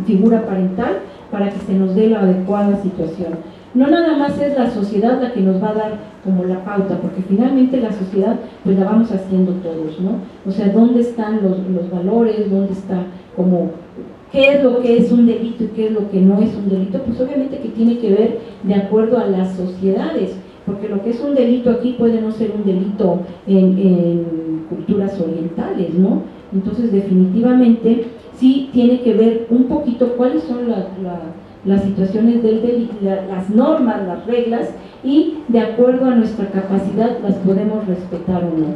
figura parental para que se nos dé la adecuada situación. No nada más es la sociedad la que nos va a dar como la pauta, porque finalmente la sociedad pues la vamos haciendo todos, ¿no? O sea, ¿dónde están los valores? ¿Dónde está como qué es lo que es un delito y qué es lo que no es un delito? Pues obviamente que tiene que ver de acuerdo a las sociedades, porque lo que es un delito aquí puede no ser un delito en culturas orientales, ¿no? Entonces definitivamente sí tiene que ver un poquito cuáles son las situaciones del delito, las normas, las reglas, y de acuerdo a nuestra capacidad las podemos respetar o no.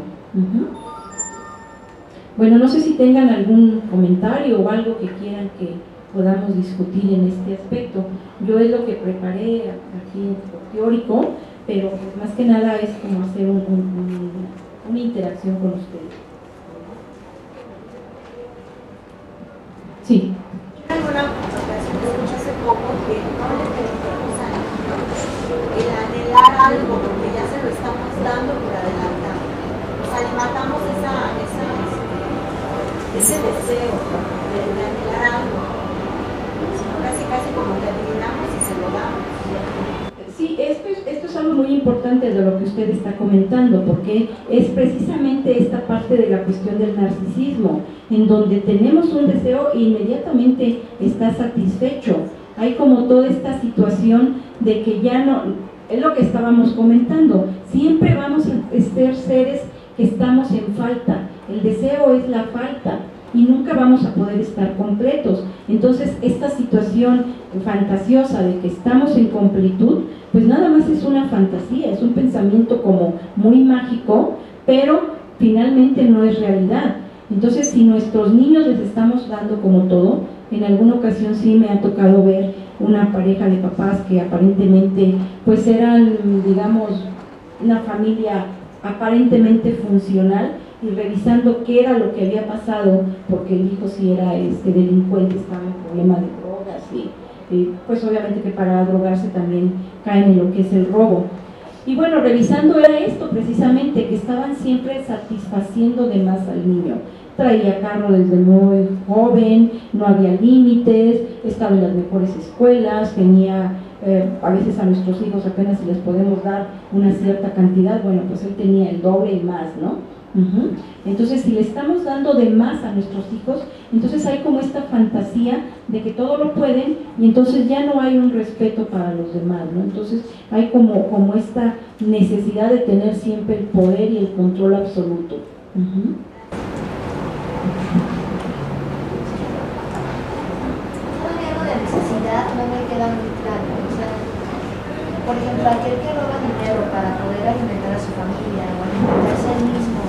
Bueno, no sé si tengan algún comentario o algo que quieran que podamos discutir en este aspecto. Yo es lo que preparé aquí teórico, pero pues más que nada es como hacer una interacción con ustedes. Sí. Alguna ocasión escuché hace poco que no le permitimos a niños el anhelar algo porque ya se lo estamos dando por adelantado. O sea, le matamos ese deseo de anhelar algo, sino casi como que eliminamos y se lo damos. Sí, esto es algo muy importante de lo que usted está comentando, porque es precisamente esta parte de la cuestión del narcisismo, en donde tenemos un deseo e inmediatamente está satisfecho. Hay como toda esta situación de que ya no, es lo que estábamos comentando, siempre vamos a ser seres que estamos en falta, el deseo es la falta, y nunca vamos a poder estar completos. Entonces esta situación fantasiosa de que estamos en completud, pues nada más es una fantasía, es un pensamiento como muy mágico, pero finalmente no es realidad. Entonces, si nuestros niños les estamos dando como todo, en alguna ocasión sí me ha tocado ver una pareja de papás que aparentemente pues eran, digamos, una familia aparentemente funcional, y revisando qué era lo que había pasado, porque el hijo sí era delincuente, estaba en problema de drogas, y pues obviamente que para drogarse también caen en lo que es el robo. Y bueno, revisando era esto precisamente, que estaban siempre satisfaciendo de más al niño. Traía carro desde muy joven, no había límites, estaba en las mejores escuelas, tenía, a veces a nuestros hijos apenas si les podemos dar una cierta cantidad, bueno, pues él tenía el doble y más, ¿no? Entonces, si le estamos dando de más a nuestros hijos, entonces hay como esta fantasía de que todo lo pueden, y entonces ya no hay un respeto para los demás, ¿no? Entonces hay como esta necesidad de tener siempre el poder y el control absoluto. Todavía algo de necesidad no me queda muy claro. O sea, por ejemplo, aquel que roba dinero para poder alimentar a su familia o alimentarse a él mismo,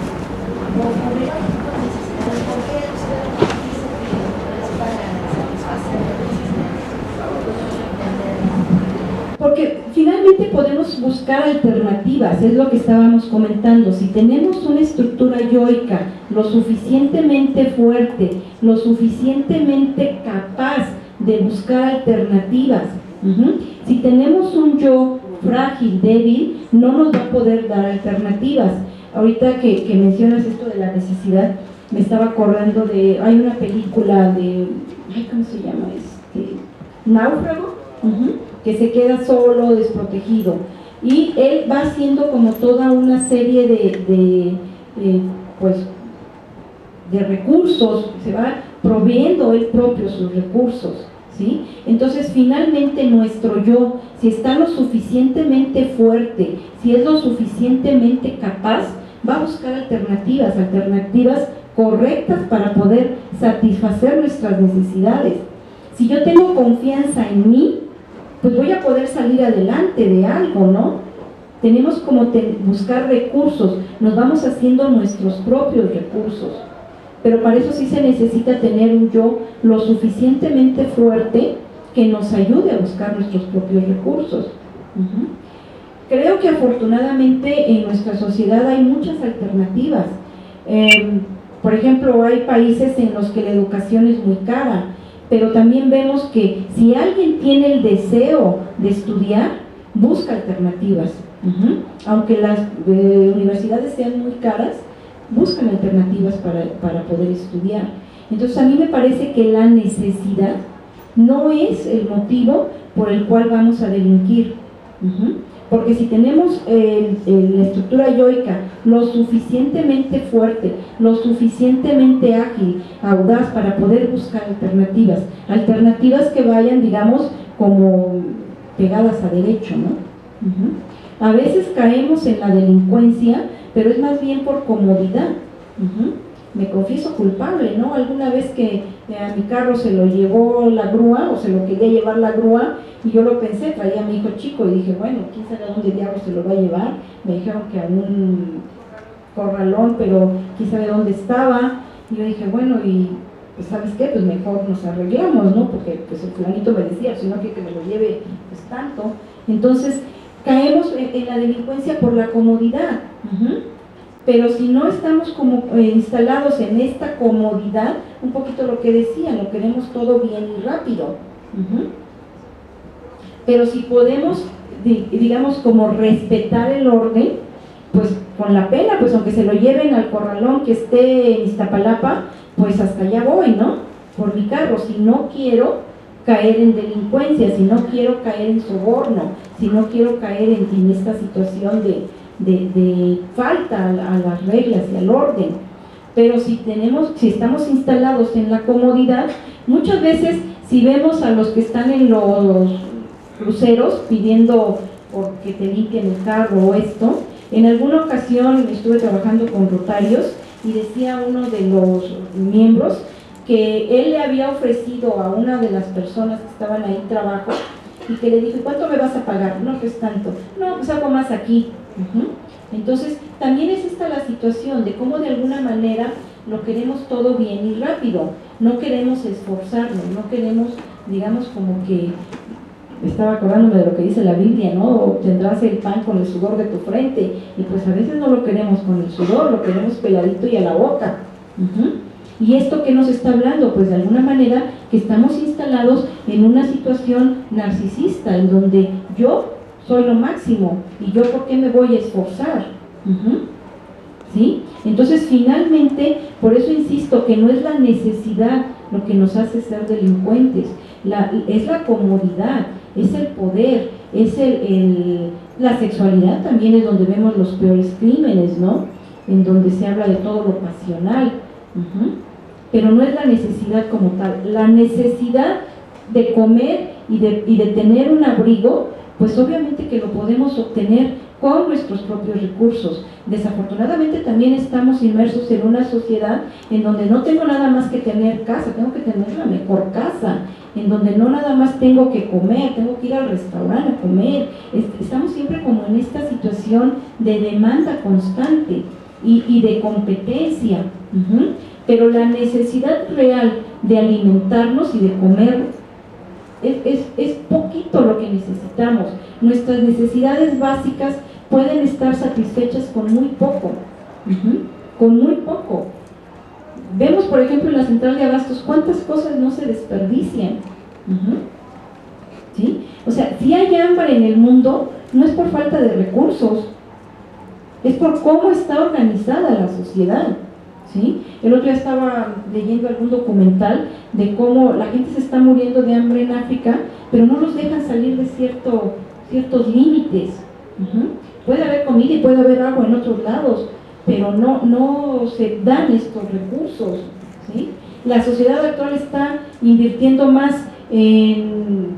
o cubrir otro tipo de necesidades, ¿por qué usted dice que es para satisfacer las necesidades? Porque finalmente podemos buscar alternativas, es lo que estábamos comentando. Si tenemos una estructura yoica lo suficientemente fuerte, lo suficientemente capaz de buscar alternativas, si tenemos un yo frágil, débil, no nos va a poder dar alternativas. Ahorita que mencionas esto de la necesidad, me estaba acordando de, hay una película de, ¿cómo se llama? Náufrago, que se queda solo, desprotegido, y él va haciendo como toda una serie de recursos, se va proveyendo él propio sus recursos, ¿sí? Entonces finalmente nuestro yo, si está lo suficientemente fuerte, si es lo suficientemente capaz, va a buscar alternativas correctas para poder satisfacer nuestras necesidades. Si yo tengo confianza en mí, pues voy a poder salir adelante de algo, ¿no? Tenemos como buscar recursos, nos vamos haciendo nuestros propios recursos, pero para eso sí se necesita tener un yo lo suficientemente fuerte que nos ayude a buscar nuestros propios recursos. Creo que afortunadamente en nuestra sociedad hay muchas alternativas. Por ejemplo, hay países en los que la educación es muy cara, pero también vemos que si alguien tiene el deseo de estudiar, busca alternativas. Aunque las universidades sean muy caras, buscan alternativas para poder estudiar. Entonces a mí me parece que la necesidad no es el motivo por el cual vamos a delinquir. Porque si tenemos la estructura yoica lo suficientemente fuerte, lo suficientemente ágil, audaz para poder buscar alternativas que vayan, digamos, como pegadas a derecho, ¿no? A veces caemos en la delincuencia, pero es más bien por comodidad. Me confieso culpable, ¿no? Alguna vez que a mi carro se lo llevó la grúa, o se lo quería llevar la grúa, y yo lo pensé, traía a mi hijo chico, y dije, bueno, quién sabe a dónde diablos se lo va a llevar. Me dijeron que a un corralón, pero quién sabe dónde estaba, y yo dije, bueno, y pues ¿sabes qué? Pues mejor nos arreglamos, ¿no? Porque pues el fulanito me decía, si no quiere que me lo lleve, pues tanto. Entonces caemos en la delincuencia por la comodidad. Pero si no estamos como instalados en esta comodidad, un poquito lo que decían, lo queremos todo bien y rápido. Pero si podemos, digamos, como respetar el orden, pues con la pena, pues aunque se lo lleven al corralón que esté en Iztapalapa, pues hasta allá voy, ¿no? Por mi carro. Si no quiero caer en delincuencia, si no quiero caer en soborno, si no quiero caer en esta situación de falta a las reglas y al orden. Pero si estamos instalados en la comodidad, muchas veces si vemos a los que están en los cruceros pidiendo porque te limpien el carro o esto, en alguna ocasión estuve trabajando con rotarios y decía uno de los miembros que él le había ofrecido a una de las personas que estaban ahí trabajo y que le dijo, ¿cuánto me vas a pagar? No, pues tanto. No, pues algo más aquí. Entonces, también es esta la situación de cómo de alguna manera lo queremos todo bien y rápido. No queremos esforzarnos, no queremos, digamos, como que, estaba acordándome de lo que dice la Biblia, ¿no? Tendrás el pan con el sudor de tu frente, y pues a veces no lo queremos con el sudor, lo queremos peladito y a la boca. ¿Y esto qué nos está hablando? Pues de alguna manera que estamos instalados en una situación narcisista, en donde yo soy lo máximo, y yo ¿por qué me voy a esforzar? ¿Sí? Entonces finalmente, por eso insisto que no es la necesidad lo que nos hace ser delincuentes, es la comodidad, es el poder, es la sexualidad también es donde vemos los peores crímenes, ¿no? En donde se habla de todo lo pasional, pero no es la necesidad como tal, la necesidad de comer y de tener un abrigo, pues obviamente que lo podemos obtener con nuestros propios recursos. Desafortunadamente también estamos inmersos en una sociedad en donde no tengo nada más que tener casa, tengo que tener la mejor casa, en donde no nada más tengo que comer, tengo que ir al restaurante a comer. Estamos siempre como en esta situación de demanda constante y de competencia, pero la necesidad real de alimentarnos y de comer es poquito lo que necesitamos. Nuestras necesidades básicas pueden estar satisfechas con muy poco, con muy poco. Vemos, por ejemplo, en la central de abastos cuántas cosas no se desperdician. ¿Sí? O sea, si hay hambre en el mundo, no es por falta de recursos, es por cómo está organizada la sociedad. ¿Sí? El otro día estaba leyendo algún documental de cómo la gente se está muriendo de hambre en África, pero no los dejan salir de ciertos límites. Puede haber comida y puede haber agua en otros lados, pero no se dan estos recursos. ¿Sí? La sociedad actual está invirtiendo más en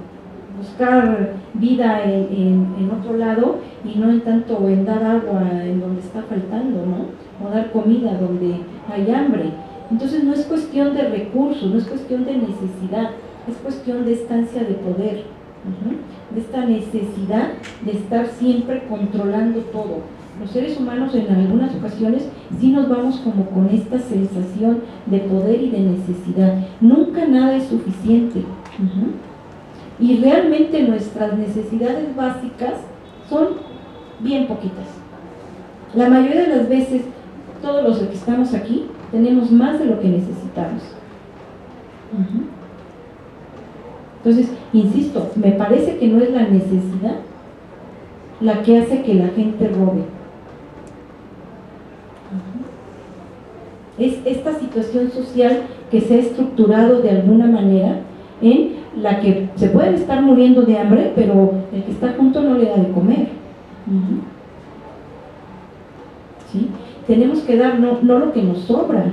buscar vida en otro lado y no en tanto en dar agua en donde está faltando, ¿no? O dar comida donde hay hambre. Entonces no es cuestión de recursos, no es cuestión de necesidad, es cuestión de estancia de poder, de esta necesidad de estar siempre controlando todo. Los seres humanos en algunas ocasiones sí nos vamos como con esta sensación de poder y de necesidad. Nunca nada es suficiente. Y realmente nuestras necesidades básicas son bien poquitas. La mayoría de las veces, todos los que estamos aquí, tenemos más de lo que necesitamos. Entonces, insisto, me parece que no es la necesidad la que hace que la gente robe. Es esta situación social que se ha estructurado de alguna manera en la que se pueden estar muriendo de hambre, pero el que está junto no le da de comer. ¿Sí? Tenemos que dar no lo que nos sobra,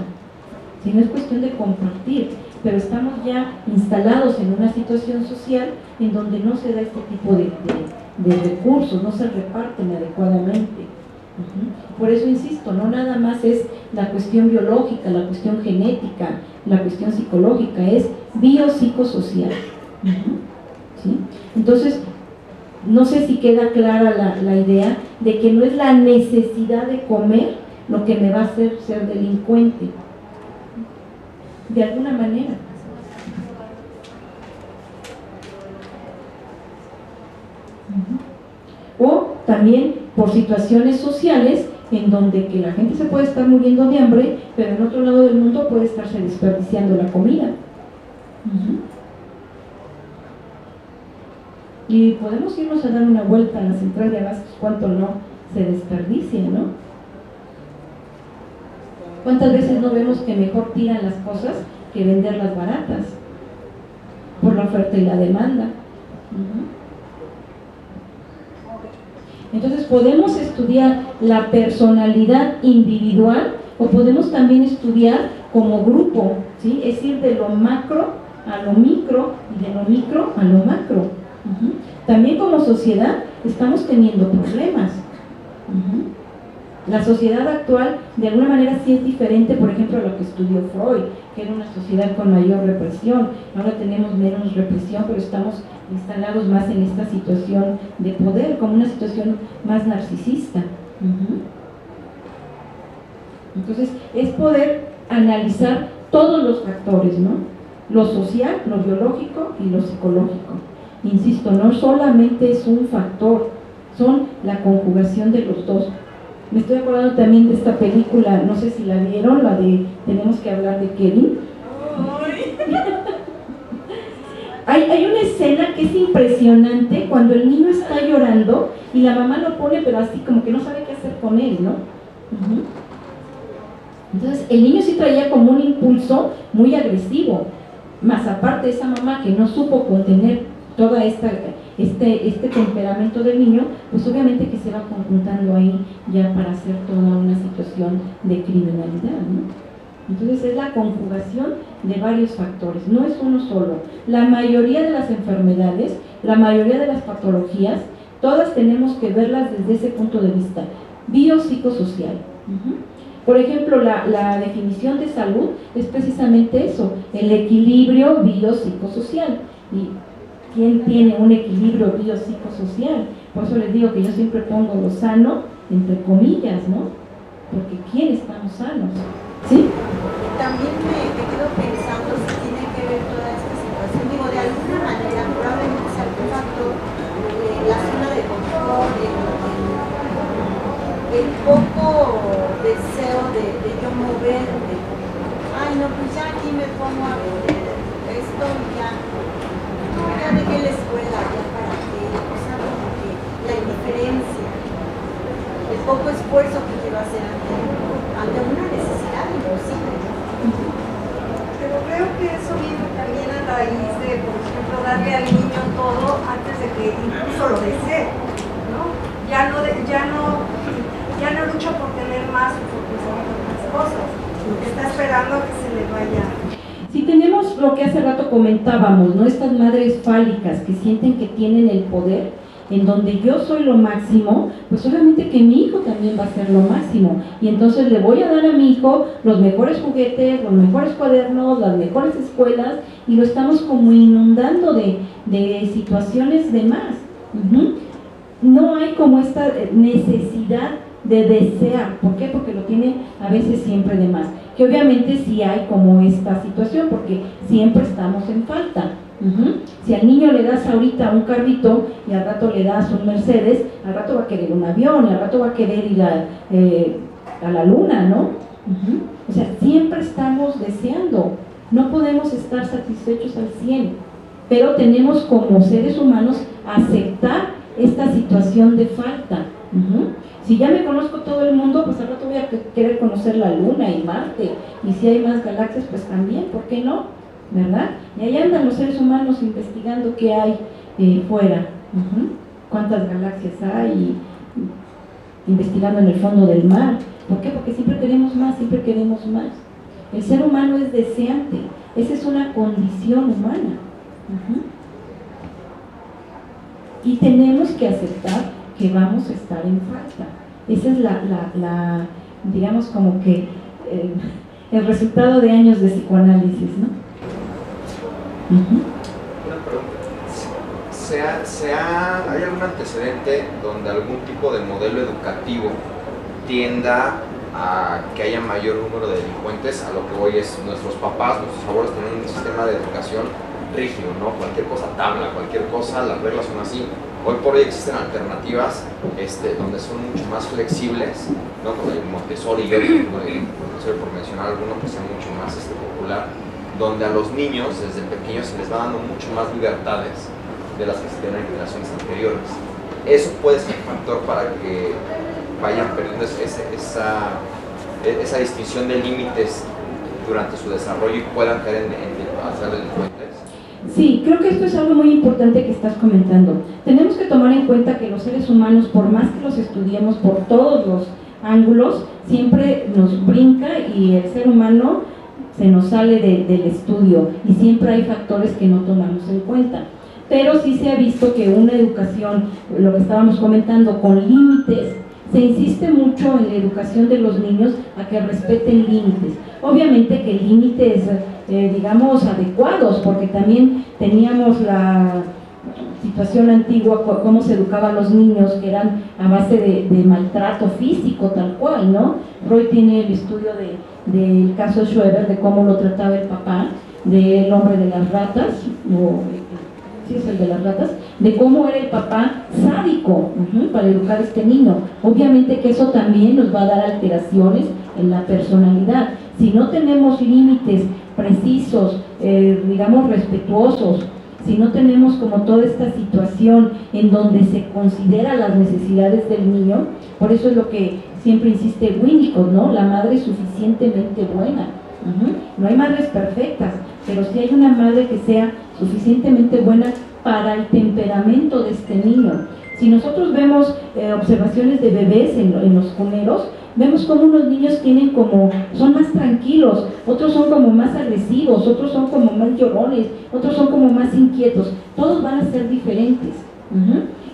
sino es cuestión de compartir, pero estamos ya instalados en una situación social en donde no se da este tipo de recursos, no se reparten adecuadamente. Por eso insisto, no nada más es la cuestión biológica, la cuestión genética, la cuestión psicológica, es biopsicosocial. ¿Sí? Entonces, no sé si queda clara la idea de que no es la necesidad de comer lo que me va a hacer ser delincuente, de alguna manera. O también por situaciones sociales en donde que la gente se puede estar muriendo de hambre, pero en otro lado del mundo puede estarse desperdiciando la comida. Y podemos irnos a dar una vuelta a la central de abastos, cuánto no se desperdicia, ¿no? ¿Cuántas veces no vemos que mejor tiran las cosas que venderlas baratas? Por la oferta y la demanda. Entonces podemos estudiar la personalidad individual o podemos también estudiar como grupo, ¿sí? Es ir de lo macro a lo micro y de lo micro a lo macro. También como sociedad estamos teniendo problemas. La sociedad actual, de alguna manera, sí es diferente, por ejemplo, a lo que estudió Freud, que era una sociedad con mayor represión. Ahora tenemos menos represión, pero estamos instalados más en esta situación de poder, como una situación más narcisista. Entonces, es poder analizar todos los factores, ¿no? Lo social, lo biológico y lo psicológico. Insisto, no solamente es un factor, son la conjugación de los dos. Me estoy acordando también de esta película, no sé si la vieron, la de Tenemos que hablar de Kevin. Hay una escena que es impresionante cuando el niño está llorando y la mamá lo pone, pero así como que no sabe qué hacer con él, ¿no? Entonces el niño sí traía como un impulso muy agresivo, más aparte esa mamá que no supo contener toda este temperamento del niño, pues obviamente que se va conjuntando ahí ya para hacer toda una situación de criminalidad, ¿no? Entonces es la conjugación de varios factores, no es uno solo. La mayoría de las enfermedades, la mayoría de las patologías, todas tenemos que verlas desde ese punto de vista biopsicosocial. Por ejemplo, la definición de salud es precisamente eso, el equilibrio biopsicosocial. ¿Y quién tiene un equilibrio biopsicosocial? Por eso les digo que yo siempre pongo lo sano entre comillas, ¿no? Porque ¿quién estamos sanos? ¿Sí? También me quedo pensando si tiene que ver toda esta situación, digo, de alguna manera, probablemente sea un factor, la zona de confort, el poco deseo de yo moverme. Ay, no, pues ya aquí me pongo a ver esto y ya dejé la escuela, ya para qué, o sea, como que la indiferencia, el poco esfuerzo que quiero hacer ante una necesidad imposible. Pero creo que eso viene también a raíz de, por ejemplo, darle al niño todo antes de que incluso lo desee, ¿no? Ya no lucha por tener más o por conseguir otras cosas, está esperando a que se le vaya. Si tenemos lo que hace rato comentábamos, ¿no? Estas madres fálicas que sienten que tienen el poder, en donde yo soy lo máximo, pues obviamente que mi hijo también va a ser lo máximo, y entonces le voy a dar a mi hijo los mejores juguetes, los mejores cuadernos, las mejores escuelas, y lo estamos como inundando de situaciones de más. No hay como esta necesidad de desear. ¿Por qué? Porque lo tiene a veces siempre de más, que obviamente sí hay como esta situación, porque siempre estamos en falta. Si al niño le das ahorita un carrito y al rato le das un Mercedes, al rato va a querer un avión y al rato va a querer ir a la luna, ¿no? O sea, siempre estamos deseando, no podemos estar satisfechos al 100, pero tenemos como seres humanos aceptar esta situación de falta. Si ya me conozco todo el mundo, pues al rato voy a querer conocer la luna y Marte, y si hay más galaxias, pues también, ¿por qué no? ¿Verdad? Y ahí andan los seres humanos investigando qué hay fuera, cuántas galaxias hay, investigando en el fondo del mar. ¿Por qué? Porque siempre queremos más, siempre queremos más. El ser humano es deseante, esa es una condición humana. Y tenemos que aceptar que vamos a estar en falta. Esa es la digamos como que el resultado de años de psicoanálisis, ¿no? Una pregunta. ¿Hay algún antecedente donde algún tipo de modelo educativo tienda a que haya mayor número de delincuentes? A lo que voy es, nuestros papás, nuestros abuelos tienen un sistema de educación rígido, ¿no? Cualquier cosa tabla, cualquier cosa, las reglas son así. Hoy por hoy existen alternativas donde son mucho más flexibles, ¿no? Como el Montessori, por mencionar alguno que sea mucho más popular, donde a los niños desde pequeños se les va dando mucho más libertades de las que se tienen en generaciones anteriores. Eso puede ser un factor para que vayan perdiendo esa distinción de límites durante su desarrollo y puedan caer en ser delincuentes. Sí, creo que esto es algo muy importante que estás comentando. Tenemos que tomar en cuenta que los seres humanos, por más que los estudiemos por todos los ángulos, siempre nos brinca y el ser humano se nos sale del estudio y siempre hay factores que no tomamos en cuenta. Pero sí se ha visto que una educación, lo que estábamos comentando, con límites, se insiste mucho en la educación de los niños a que respeten límites. Obviamente que límites, digamos, adecuados, porque también teníamos la situación antigua, cómo se educaban a los niños, que eran a base de maltrato físico, tal cual, ¿no? Freud tiene el estudio del caso Schweber, de cómo lo trataba el papá, del hombre de las ratas, sí es el de las ratas, de cómo era el papá sádico para educar a este niño. Obviamente que eso también nos va a dar alteraciones en la personalidad. Si no tenemos límites precisos, digamos respetuosos, si no tenemos como toda esta situación en donde se considera las necesidades del niño, por eso es lo que siempre insiste Winnicott, ¿no? La madre es suficientemente buena. No hay madres perfectas, pero sí hay una madre que sea suficientemente buena para el temperamento de este niño. Si nosotros vemos observaciones de bebés en los cuneros, vemos como unos niños son más tranquilos, otros son como más agresivos, otros son como más llorones, otros son como más inquietos. Todos van a ser diferentes.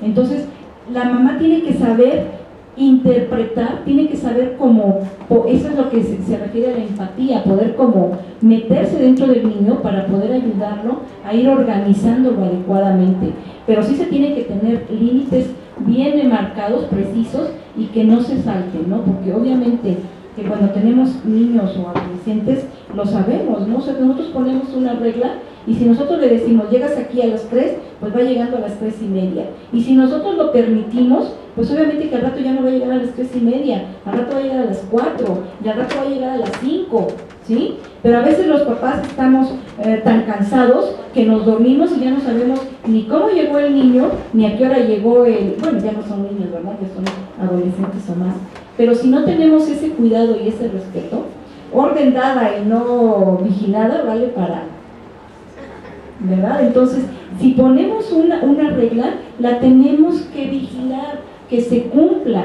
Entonces, la mamá tiene que saber interpretar, tiene que saber cómo, eso es lo que se refiere a la empatía, poder como meterse dentro del niño para poder ayudarlo a ir organizándolo adecuadamente. Pero sí se tiene que tener límites bien marcados, precisos, y que no se salten, ¿no? Porque obviamente que cuando tenemos niños o adolescentes, lo sabemos, ¿no? O sea, nosotros ponemos una regla y si nosotros le decimos, llegas aquí a las 3, pues va llegando a las 3:30. Y si nosotros lo permitimos, pues obviamente que al rato ya no va a llegar a las 3:30, al rato va a llegar a las 4, y al rato va a llegar a las 5, ¿sí? Pero a veces los papás estamos tan cansados que nos dormimos y ya no sabemos ni cómo llegó el niño, ni a qué hora llegó bueno, ya no son niños, ¿verdad? Que son adolescentes o más. Pero si no tenemos ese cuidado y ese respeto, orden dada y no vigilada vale para, ¿verdad? Entonces, si ponemos una regla, la tenemos que vigilar, que se cumpla,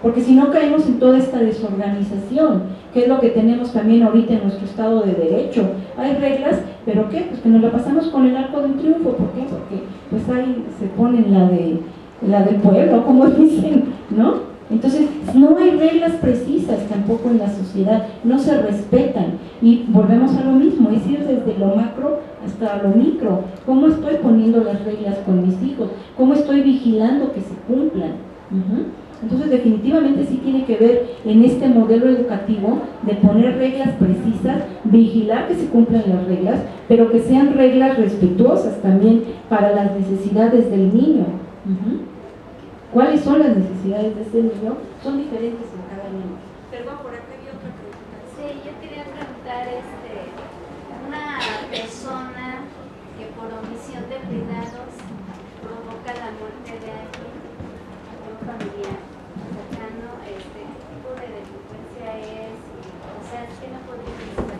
porque si no caemos en toda esta desorganización, que es lo que tenemos también ahorita en nuestro Estado de Derecho. Hay reglas, ¿pero qué? Pues que nos la pasamos con el arco de un triunfo. ¿Por qué? Porque pues ahí se ponen la del pueblo, como dicen, ¿no? Entonces, no hay reglas precisas tampoco en la sociedad, no se respetan, y volvemos a lo mismo, es ir desde lo macro hasta lo micro. ¿Cómo estoy poniendo las reglas con mis hijos? ¿Cómo estoy vigilando que se cumplan? Entonces, definitivamente sí tiene que ver en este modelo educativo de poner reglas precisas, vigilar que se cumplan las reglas, pero que sean reglas respetuosas también para las necesidades del niño. ¿Cuáles son las necesidades de este niño? Son diferentes en cada niño. Perdón, por acá había otra pregunta. Sí, yo quería preguntar, una persona que por omisión de cuidados provoca la muerte de alguien, un familiar cercano, ¿qué tipo de delincuencia es? O sea, es que no podría decir.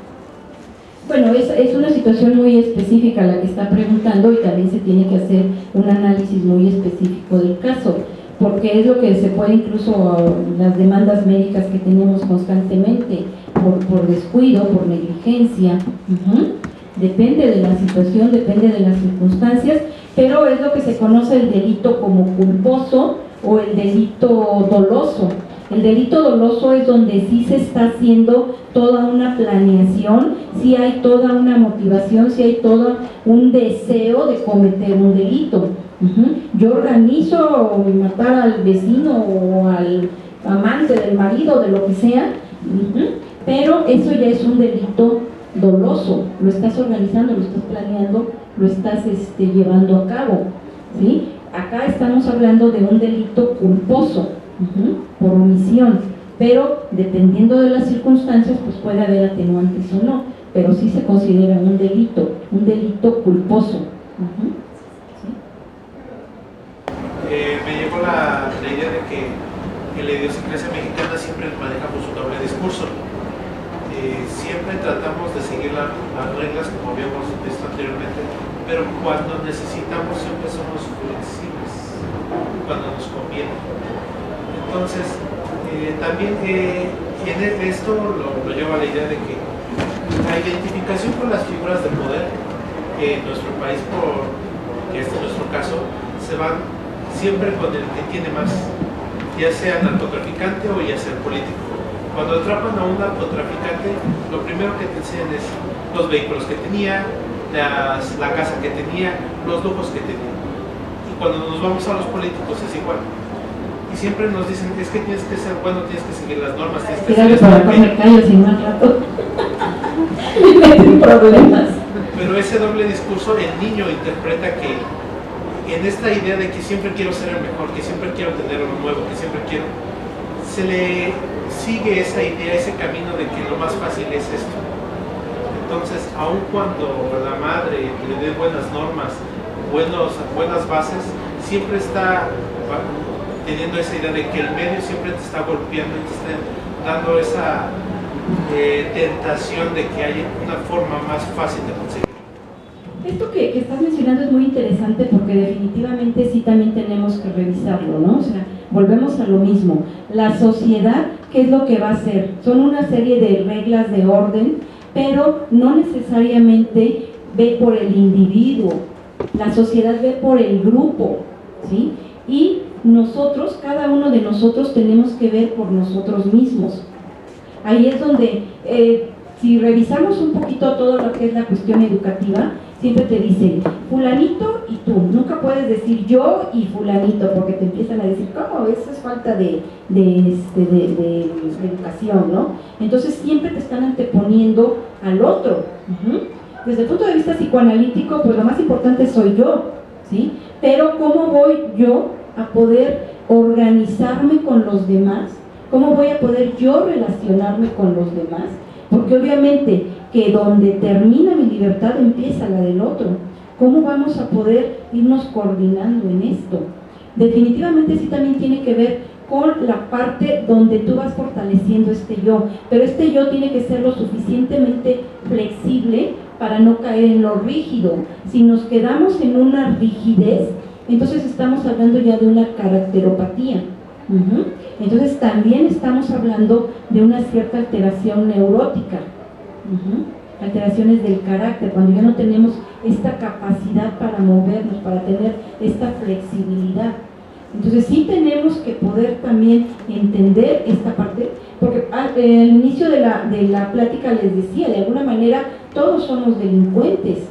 Bueno, es una situación muy específica la que está preguntando, y también se tiene que hacer un análisis muy específico del caso, porque es lo que se puede, incluso las demandas médicas que tenemos constantemente, por descuido, por negligencia, depende de la situación, depende de las circunstancias, pero es lo que se conoce el delito como culposo o el delito doloso. El delito doloso es donde sí se está haciendo toda una planeación, sí hay toda una motivación, sí hay todo un deseo de cometer un delito. Yo organizo matar al vecino o al amante del marido, de lo que sea, pero eso ya es un delito doloso, lo estás organizando, lo estás planeando, lo estás llevando a cabo, ¿sí? Acá estamos hablando de un delito culposo, por omisión, pero dependiendo de las circunstancias pues puede haber atenuantes o no, pero sí se considera un delito culposo. Me llegó la idea de que en la idiosincrasia mexicana siempre manejamos un doble discurso. Siempre tratamos de seguir las reglas como habíamos visto anteriormente, pero cuando necesitamos siempre somos flexibles, cuando nos conviene. Entonces, también esto lo lleva a la idea de que la identificación con las figuras de poder en nuestro país, que este es nuestro caso, se van siempre con el que tiene más. ya sea narcotraficante o ya sea político. Cuando atrapan a un narcotraficante, lo primero que te enseñan es los vehículos que tenía, la casa que tenía, los lujos que tenía. Y cuando nos vamos a los políticos es igual. Y siempre nos dicen, es que tienes que ser bueno, tienes que seguir las normas, tienes que ser para acá me callo sin más rato. Me meten problemas. Pero ese doble discurso, el niño interpreta que en esta idea de que siempre quiero ser el mejor, que siempre quiero tener lo nuevo, que siempre quiero, se le sigue esa idea, ese camino de que lo más fácil es esto. Entonces, aun cuando la madre le dé buenas normas, buenas bases, siempre está teniendo esa idea de que el medio siempre te está golpeando y te está dando esa tentación de que haya una forma más fácil de conseguir. Esto que estás mencionando es muy interesante porque definitivamente sí también tenemos que revisarlo, ¿no? O sea, volvemos a lo mismo. La sociedad, ¿qué es lo que va a hacer? Son una serie de reglas de orden, pero no necesariamente ve por el individuo. La sociedad ve por el grupo, ¿sí? Y nosotros, cada uno de nosotros tenemos que ver por nosotros mismos. Ahí es donde, si revisamos un poquito todo lo que es la cuestión educativa, siempre te dicen fulanito y tú, nunca puedes decir yo y fulanito, porque te empiezan a decir, ¿cómo? Eso es falta de educación, ¿no? Entonces siempre te están anteponiendo al otro. Desde el punto de vista psicoanalítico, pues lo más importante soy yo, ¿sí? Pero ¿cómo voy yo a poder organizarme con los demás? ¿Cómo voy a poder yo relacionarme con los demás? Porque obviamente que donde termina mi libertad empieza la del otro. ¿Cómo vamos a poder irnos coordinando en esto? Definitivamente sí también tiene que ver con la parte donde tú vas fortaleciendo este yo, pero este yo tiene que ser lo suficientemente flexible para no caer en lo rígido. Si nos quedamos en una rigidez, entonces estamos hablando ya de una caracteropatía. Entonces también estamos hablando de una cierta alteración neurótica, alteraciones del carácter, cuando ya no tenemos esta capacidad para movernos, para tener esta flexibilidad. Entonces sí tenemos que poder también entender esta parte, porque al inicio de la plática les decía, de alguna manera todos somos delincuentes,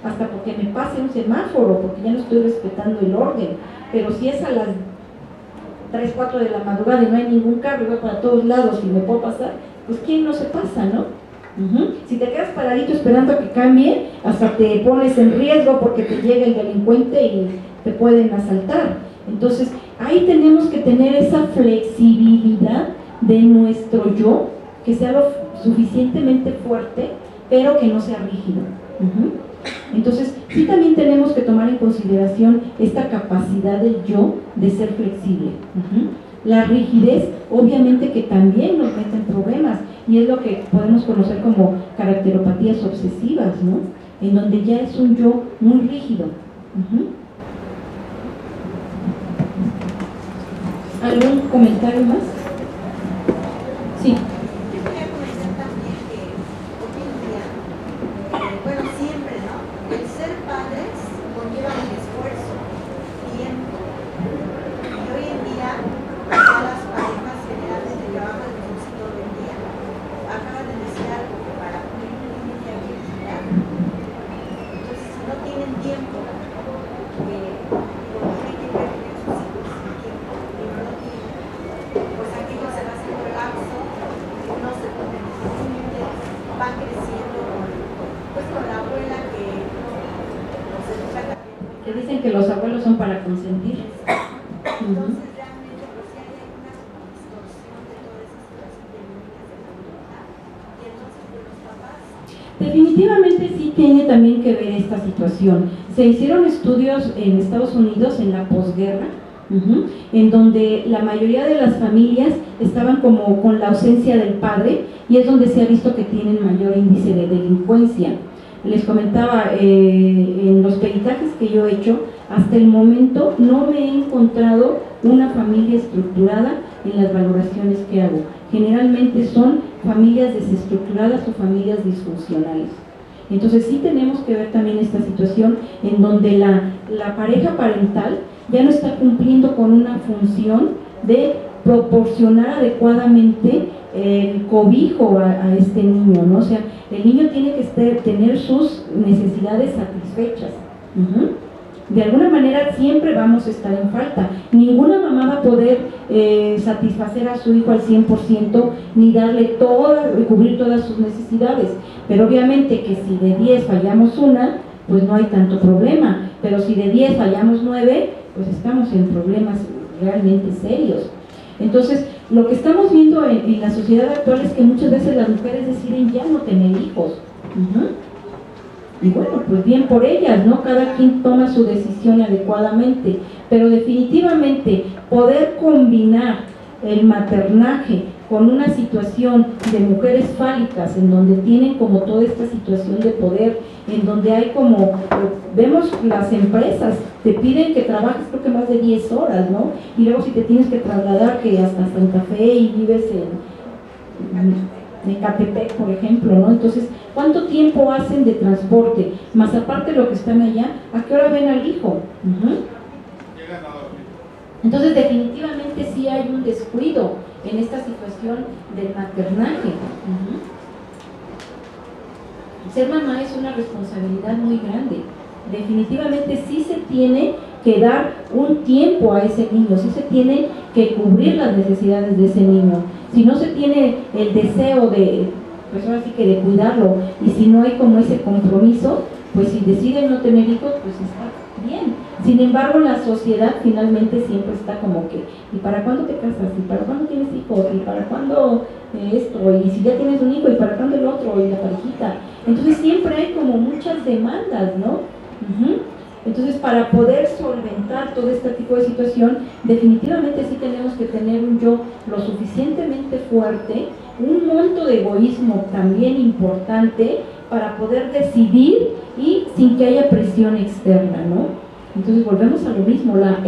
hasta porque me pase un semáforo, porque ya no estoy respetando el orden, pero si es a las 3, 4 de la madrugada y no hay ningún carro y voy para todos lados y me puedo pasar, pues ¿quién no se pasa, no? Si te quedas paradito esperando a que cambie, hasta te pones en riesgo porque te llega el delincuente y te pueden asaltar. Entonces ahí tenemos que tener esa flexibilidad de nuestro yo, que sea lo suficientemente fuerte, pero que no sea rígido. Entonces sí también tenemos que tomar en consideración esta capacidad del yo de ser flexible. La rigidez obviamente que también nos mete en problemas, y es lo que podemos conocer como caracteropatías obsesivas, ¿no? En donde ya es un yo muy rígido. ¿Algún comentario más? Sí. Que dicen que los abuelos son para consentir. Entonces, realmente, pues sí hay una distorsión de toda esa situación de límites de voluntad. Y entonces, pues los papás. Definitivamente sí tiene también que ver esta situación. Se hicieron estudios en Estados Unidos en la posguerra, en donde la mayoría de las familias estaban como con la ausencia del padre, y es donde se ha visto que tienen mayor índice de delincuencia. Les comentaba, en los peritajes que yo he hecho, hasta el momento no me he encontrado una familia estructurada en las valoraciones que hago. Generalmente son familias desestructuradas o familias disfuncionales. Entonces sí tenemos que ver también esta situación en donde la pareja parental ya no está cumpliendo con una función de proporcionar adecuadamente el cobijo a este niño, ¿no? O sea, el niño tiene que tener sus necesidades satisfechas. De alguna manera siempre vamos a estar en falta. Ninguna mamá va a poder satisfacer a su hijo al 100%, ni darle cubrir todas sus necesidades. Pero obviamente que si de 10 fallamos una, pues no hay tanto problema. Pero si de 10 fallamos 9, pues estamos en problemas realmente serios. Entonces, lo que estamos viendo en la sociedad actual es que muchas veces las mujeres deciden ya no tener hijos. Y bueno, pues bien por ellas, ¿no? Cada quien toma su decisión adecuadamente, pero definitivamente poder combinar el maternaje con una situación de mujeres fálicas, en donde tienen como toda esta situación de poder, en donde hay como, vemos las empresas, te piden que trabajes creo que más de 10 horas, ¿no? Y luego si te tienes que trasladar que hasta Santa Fe y vives en Catepec, por ejemplo, ¿no? Entonces, ¿cuánto tiempo hacen de transporte? Más aparte de lo que están allá, ¿a qué hora ven al hijo? Llegan a dormir. Entonces, definitivamente sí hay un descuido en esta situación del maternaje. Ser mamá es una responsabilidad muy grande. Definitivamente sí se tiene que dar un tiempo a ese niño, sí se tiene que cubrir las necesidades de ese niño. Si no se tiene el deseo de, pues ahora sí que de cuidarlo, y si no hay como ese compromiso, pues si deciden no tener hijos, pues está bien. Sin embargo, la sociedad finalmente siempre está como que, ¿y para cuándo te casas? ¿Y para cuándo tienes hijos? ¿Y para cuándo esto? ¿Y si ya tienes un hijo? ¿Y para cuándo el otro? ¿Y la parejita? Entonces siempre hay como muchas demandas, ¿no? Entonces, para poder solventar todo este tipo de situación, definitivamente sí tenemos que tener un yo lo suficientemente fuerte, un monto de egoísmo también importante para poder decidir y sin que haya presión externa, ¿no? Entonces volvemos a lo mismo, la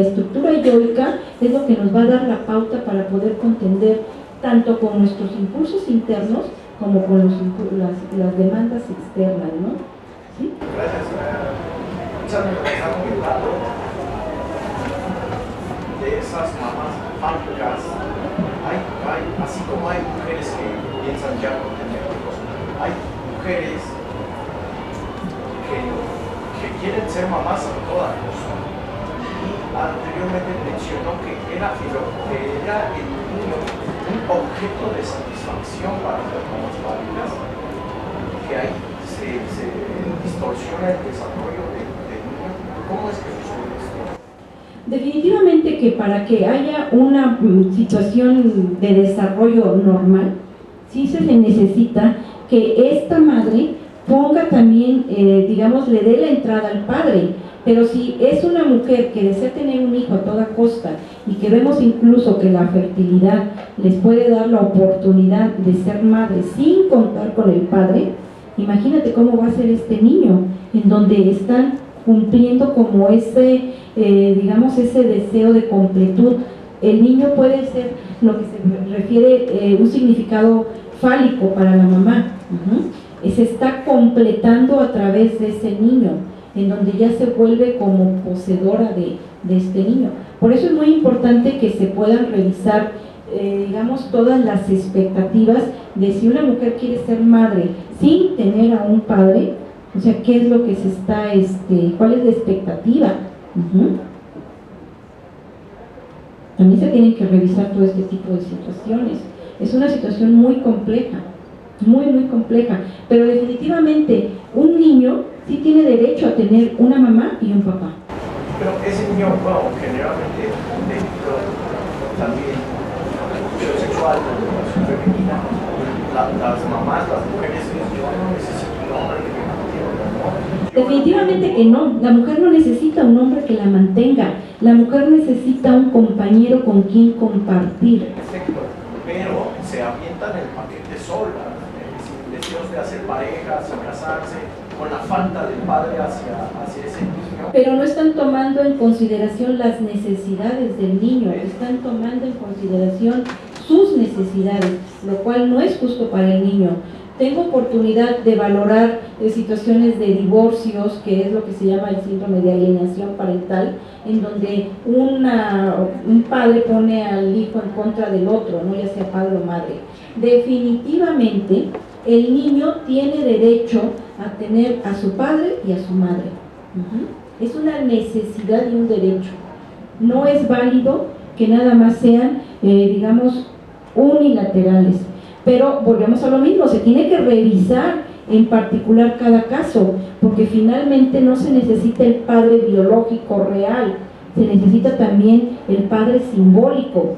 estructura yoica es lo que nos va a dar la pauta para poder contender tanto con nuestros impulsos internos como con las demandas externas, ¿no? ¿Sí? Gracias. Muchas veces está comentando de esas mamás fálicas. Así como hay mujeres que piensan ya no tener hijos, hay mujeres que quieren ser mamás a toda costa. Y anteriormente mencionó que era el niño un objeto de satisfacción para las mamás fálicas, que ahí se distorsiona el desarrollo del niño. ¿Cómo es que sucede esto? Definitivamente que para que haya una situación de desarrollo normal, sí se necesita que esta madre ponga también, digamos, le dé la entrada al padre. Pero si es una mujer que desea tener un hijo a toda costa y que vemos incluso que la fertilidad les puede dar la oportunidad de ser madre sin contar con el padre, imagínate cómo va a ser este niño, en donde están cumpliendo como ese, digamos, ese deseo de completud. El niño puede ser lo que se refiere un significado fálico para la mamá. Se está completando a través de ese niño, en donde ya se vuelve como poseedora de este niño. Por eso es muy importante que se puedan revisar, digamos, todas las expectativas de si una mujer quiere ser madre sin tener a un padre, o sea, qué es lo que se está, cuál es la expectativa. También se tienen que revisar todo este tipo de situaciones. Es una situación muy compleja, muy compleja, pero definitivamente un niño sí tiene derecho a tener una mamá y un papá. Pero ese niño, bueno, generalmente dentro también de sexual, de relación femenina, las mamás, las mujeres, yo no necesito un hombre que me mantenga, ¿no? Definitivamente que no, la mujer no necesita un hombre que la mantenga, la mujer necesita un compañero con quien compartir. Perfecto, pero se avientan el paquete sola, sin deseos de hacer pareja, sin casarse, con la falta del padre hacia ese niño. Pero no están tomando en consideración las necesidades del niño, están tomando en consideración sus necesidades, lo cual no es justo para el niño. Tengo oportunidad de valorar situaciones de divorcios, que es lo que se llama el síndrome de alienación parental, en donde un padre pone al hijo en contra del otro, ¿no? Ya sea padre o madre. Definitivamente, el niño tiene derecho a tener a su padre y a su madre. Es una necesidad y un derecho. No es válido que nada más sean, digamos, unilaterales. Pero volvemos a lo mismo, se tiene que revisar en particular cada caso, porque finalmente no se necesita el padre biológico real, se necesita también el padre simbólico.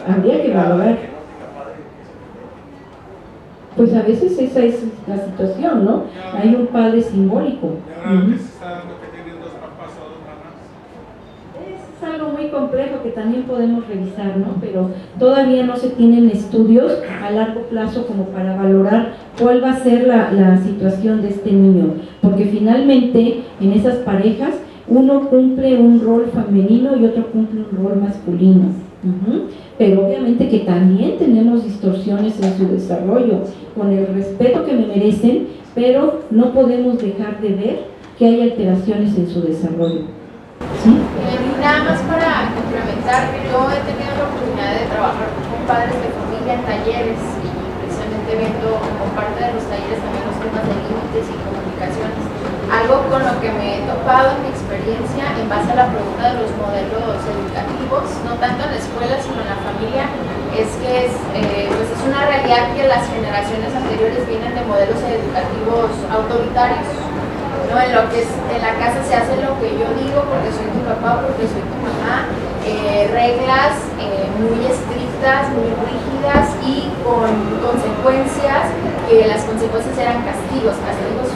Habría que valorar. Pues a veces esa es la situación, ¿no? Hay un padre simbólico. Es algo muy complejo que también podemos revisar, ¿no? Pero todavía no se tienen estudios a largo plazo como para valorar cuál va a ser la situación de este niño, porque finalmente en esas parejas uno cumple un rol femenino y otro cumple un rol masculino. Pero obviamente que también tenemos distorsiones en su desarrollo, con el respeto que me merecen, pero no podemos dejar de ver que hay alteraciones en su desarrollo. ¿Sí? Nada más para complementar, yo he tenido la oportunidad de trabajar con padres de familia en talleres y precisamente viendo como parte de los talleres también los temas de límites y comunicaciones. Algo con lo que me he topado en mi experiencia en base a la pregunta de los modelos educativos, no tanto en la escuela sino en la familia, es que pues es una realidad que las generaciones anteriores vienen de modelos educativos autoritarios. ¿No? En lo que es en la casa se hace lo que yo digo porque soy tu papá, porque soy tu mamá, reglas muy estrictas, muy rígidas y con consecuencias, que las consecuencias eran castigos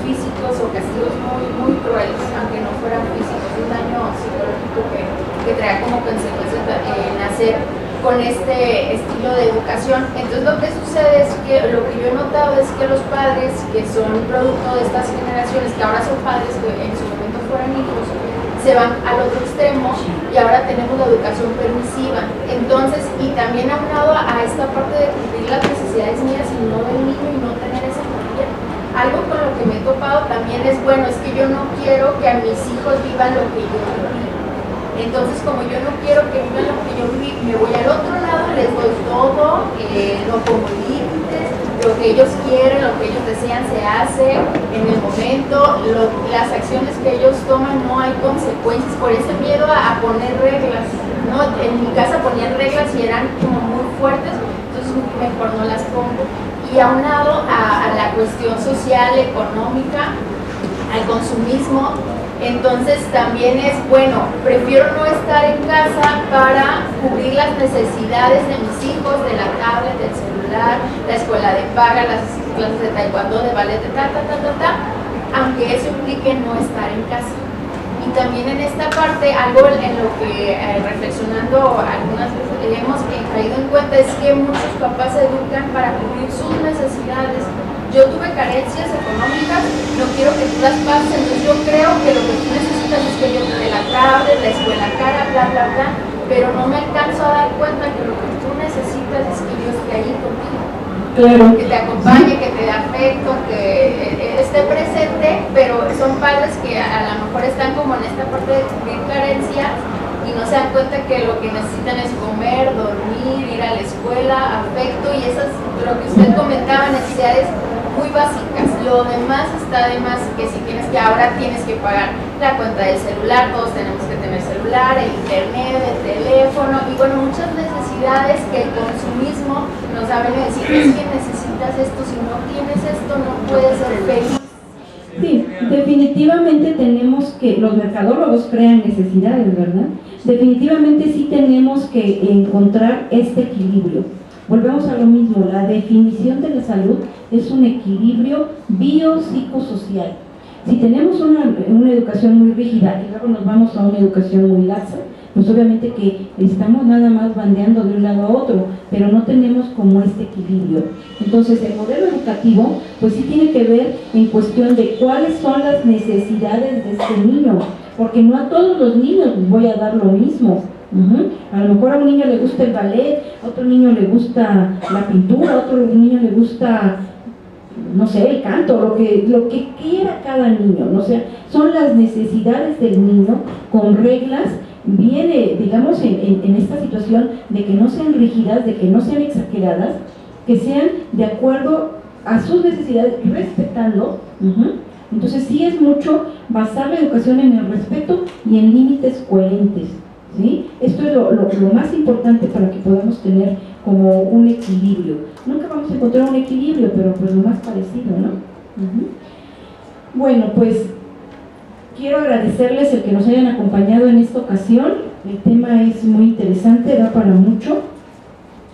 físicos o castigos muy, muy crueles, aunque no fueran físicos, un daño psicológico que traía como consecuencia nacer con este estilo de educación. Entonces lo que sucede es que lo que yo he notado es que los padres que son producto de estas generaciones, que ahora son padres que en su momento fueron hijos, se van al otro extremo y ahora tenemos la educación permisiva. Entonces, y también aunado a esta parte de cumplir las necesidades mías y no del niño y no tener esa familia, algo con lo que me he topado también es, bueno, es que yo no quiero que a mis hijos vivan lo que yo viví. Entonces, como yo no quiero que vivan lo que yo viví, me voy al otro lado, les doy todo, no pongo límites, lo que ellos quieren, lo que ellos desean se hace en el momento, las acciones que ellos toman no hay consecuencias por ese miedo a poner reglas, ¿no? En mi casa ponían reglas y eran como muy fuertes, entonces mejor no las pongo. Y aunado a la cuestión social, económica, al consumismo, entonces también es, bueno, prefiero no estar en casa para cubrir las necesidades de mis hijos, de la tablet, del celular, la escuela de paga, las clases de taekwondo, de ballet, aunque eso implique no estar en casa. Y también en esta parte, algo en lo que reflexionando algunas veces hemos caído en cuenta es que muchos papás se educan para cubrir sus necesidades. Yo tuve carencias económicas, no quiero que tú las pases, entonces yo creo que lo que tú necesitas es que yo te dé la tablet, la escuela cara, bla, bla, bla, pero no me alcanzo a dar cuenta que lo que tú necesitas es que yo esté ahí contigo. Claro. Que te acompañe, que te dé afecto, que esté presente, pero son padres que a lo mejor están como en esta parte de cubrir carencias y no se dan cuenta que lo que necesitan es comer, dormir, ir a la escuela, afecto y esas, lo que usted comentaba, necesidades muy básicas. Lo demás está de más, que si tienes que ahora tienes que pagar la cuenta del celular, todos tenemos que tener celular, el internet, el teléfono y bueno, muchas necesidades que el consumismo nos da a decir, es que necesitas esto, si no tienes esto no puedes ser feliz. Sí, definitivamente tenemos que, los mercadólogos crean necesidades, ¿verdad? Definitivamente sí tenemos que encontrar este equilibrio. Volvemos a lo mismo, la definición de la salud es un equilibrio biopsicosocial. Si tenemos una educación muy rígida y luego nos vamos a una educación muy laxa, pues obviamente que estamos nada más bandeando de un lado a otro, pero no tenemos como este equilibrio. Entonces el modelo educativo pues sí tiene que ver en cuestión de cuáles son las necesidades de este niño, porque no a todos los niños les voy a dar lo mismo. A lo mejor a un niño le gusta el ballet, a otro niño le gusta la pintura, a otro niño le gusta no sé, el canto, lo que quiera cada niño, ¿no? O sea, son las necesidades del niño con reglas, viene, digamos, en esta situación de que no sean rígidas, de que no sean exageradas, que sean de acuerdo a sus necesidades, respetando. Entonces sí es mucho basar la educación en el respeto y en límites coherentes, ¿sí? Esto es lo más importante para que podamos tener como un equilibrio. Nunca vamos a encontrar un equilibrio, pero pues lo más parecido, ¿no? Bueno, pues quiero agradecerles el que nos hayan acompañado en esta ocasión. El tema es muy interesante, da para mucho,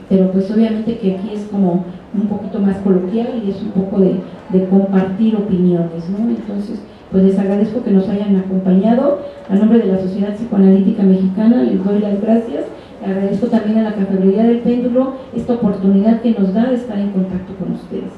pero pues obviamente que aquí es como un poquito más coloquial y es un poco de compartir opiniones, ¿no? Entonces, pues les agradezco que nos hayan acompañado. A nombre de la Sociedad Psicoanalítica Mexicana les doy las gracias. Agradezco también a la Cafebrería del Péndulo esta oportunidad que nos da de estar en contacto con ustedes.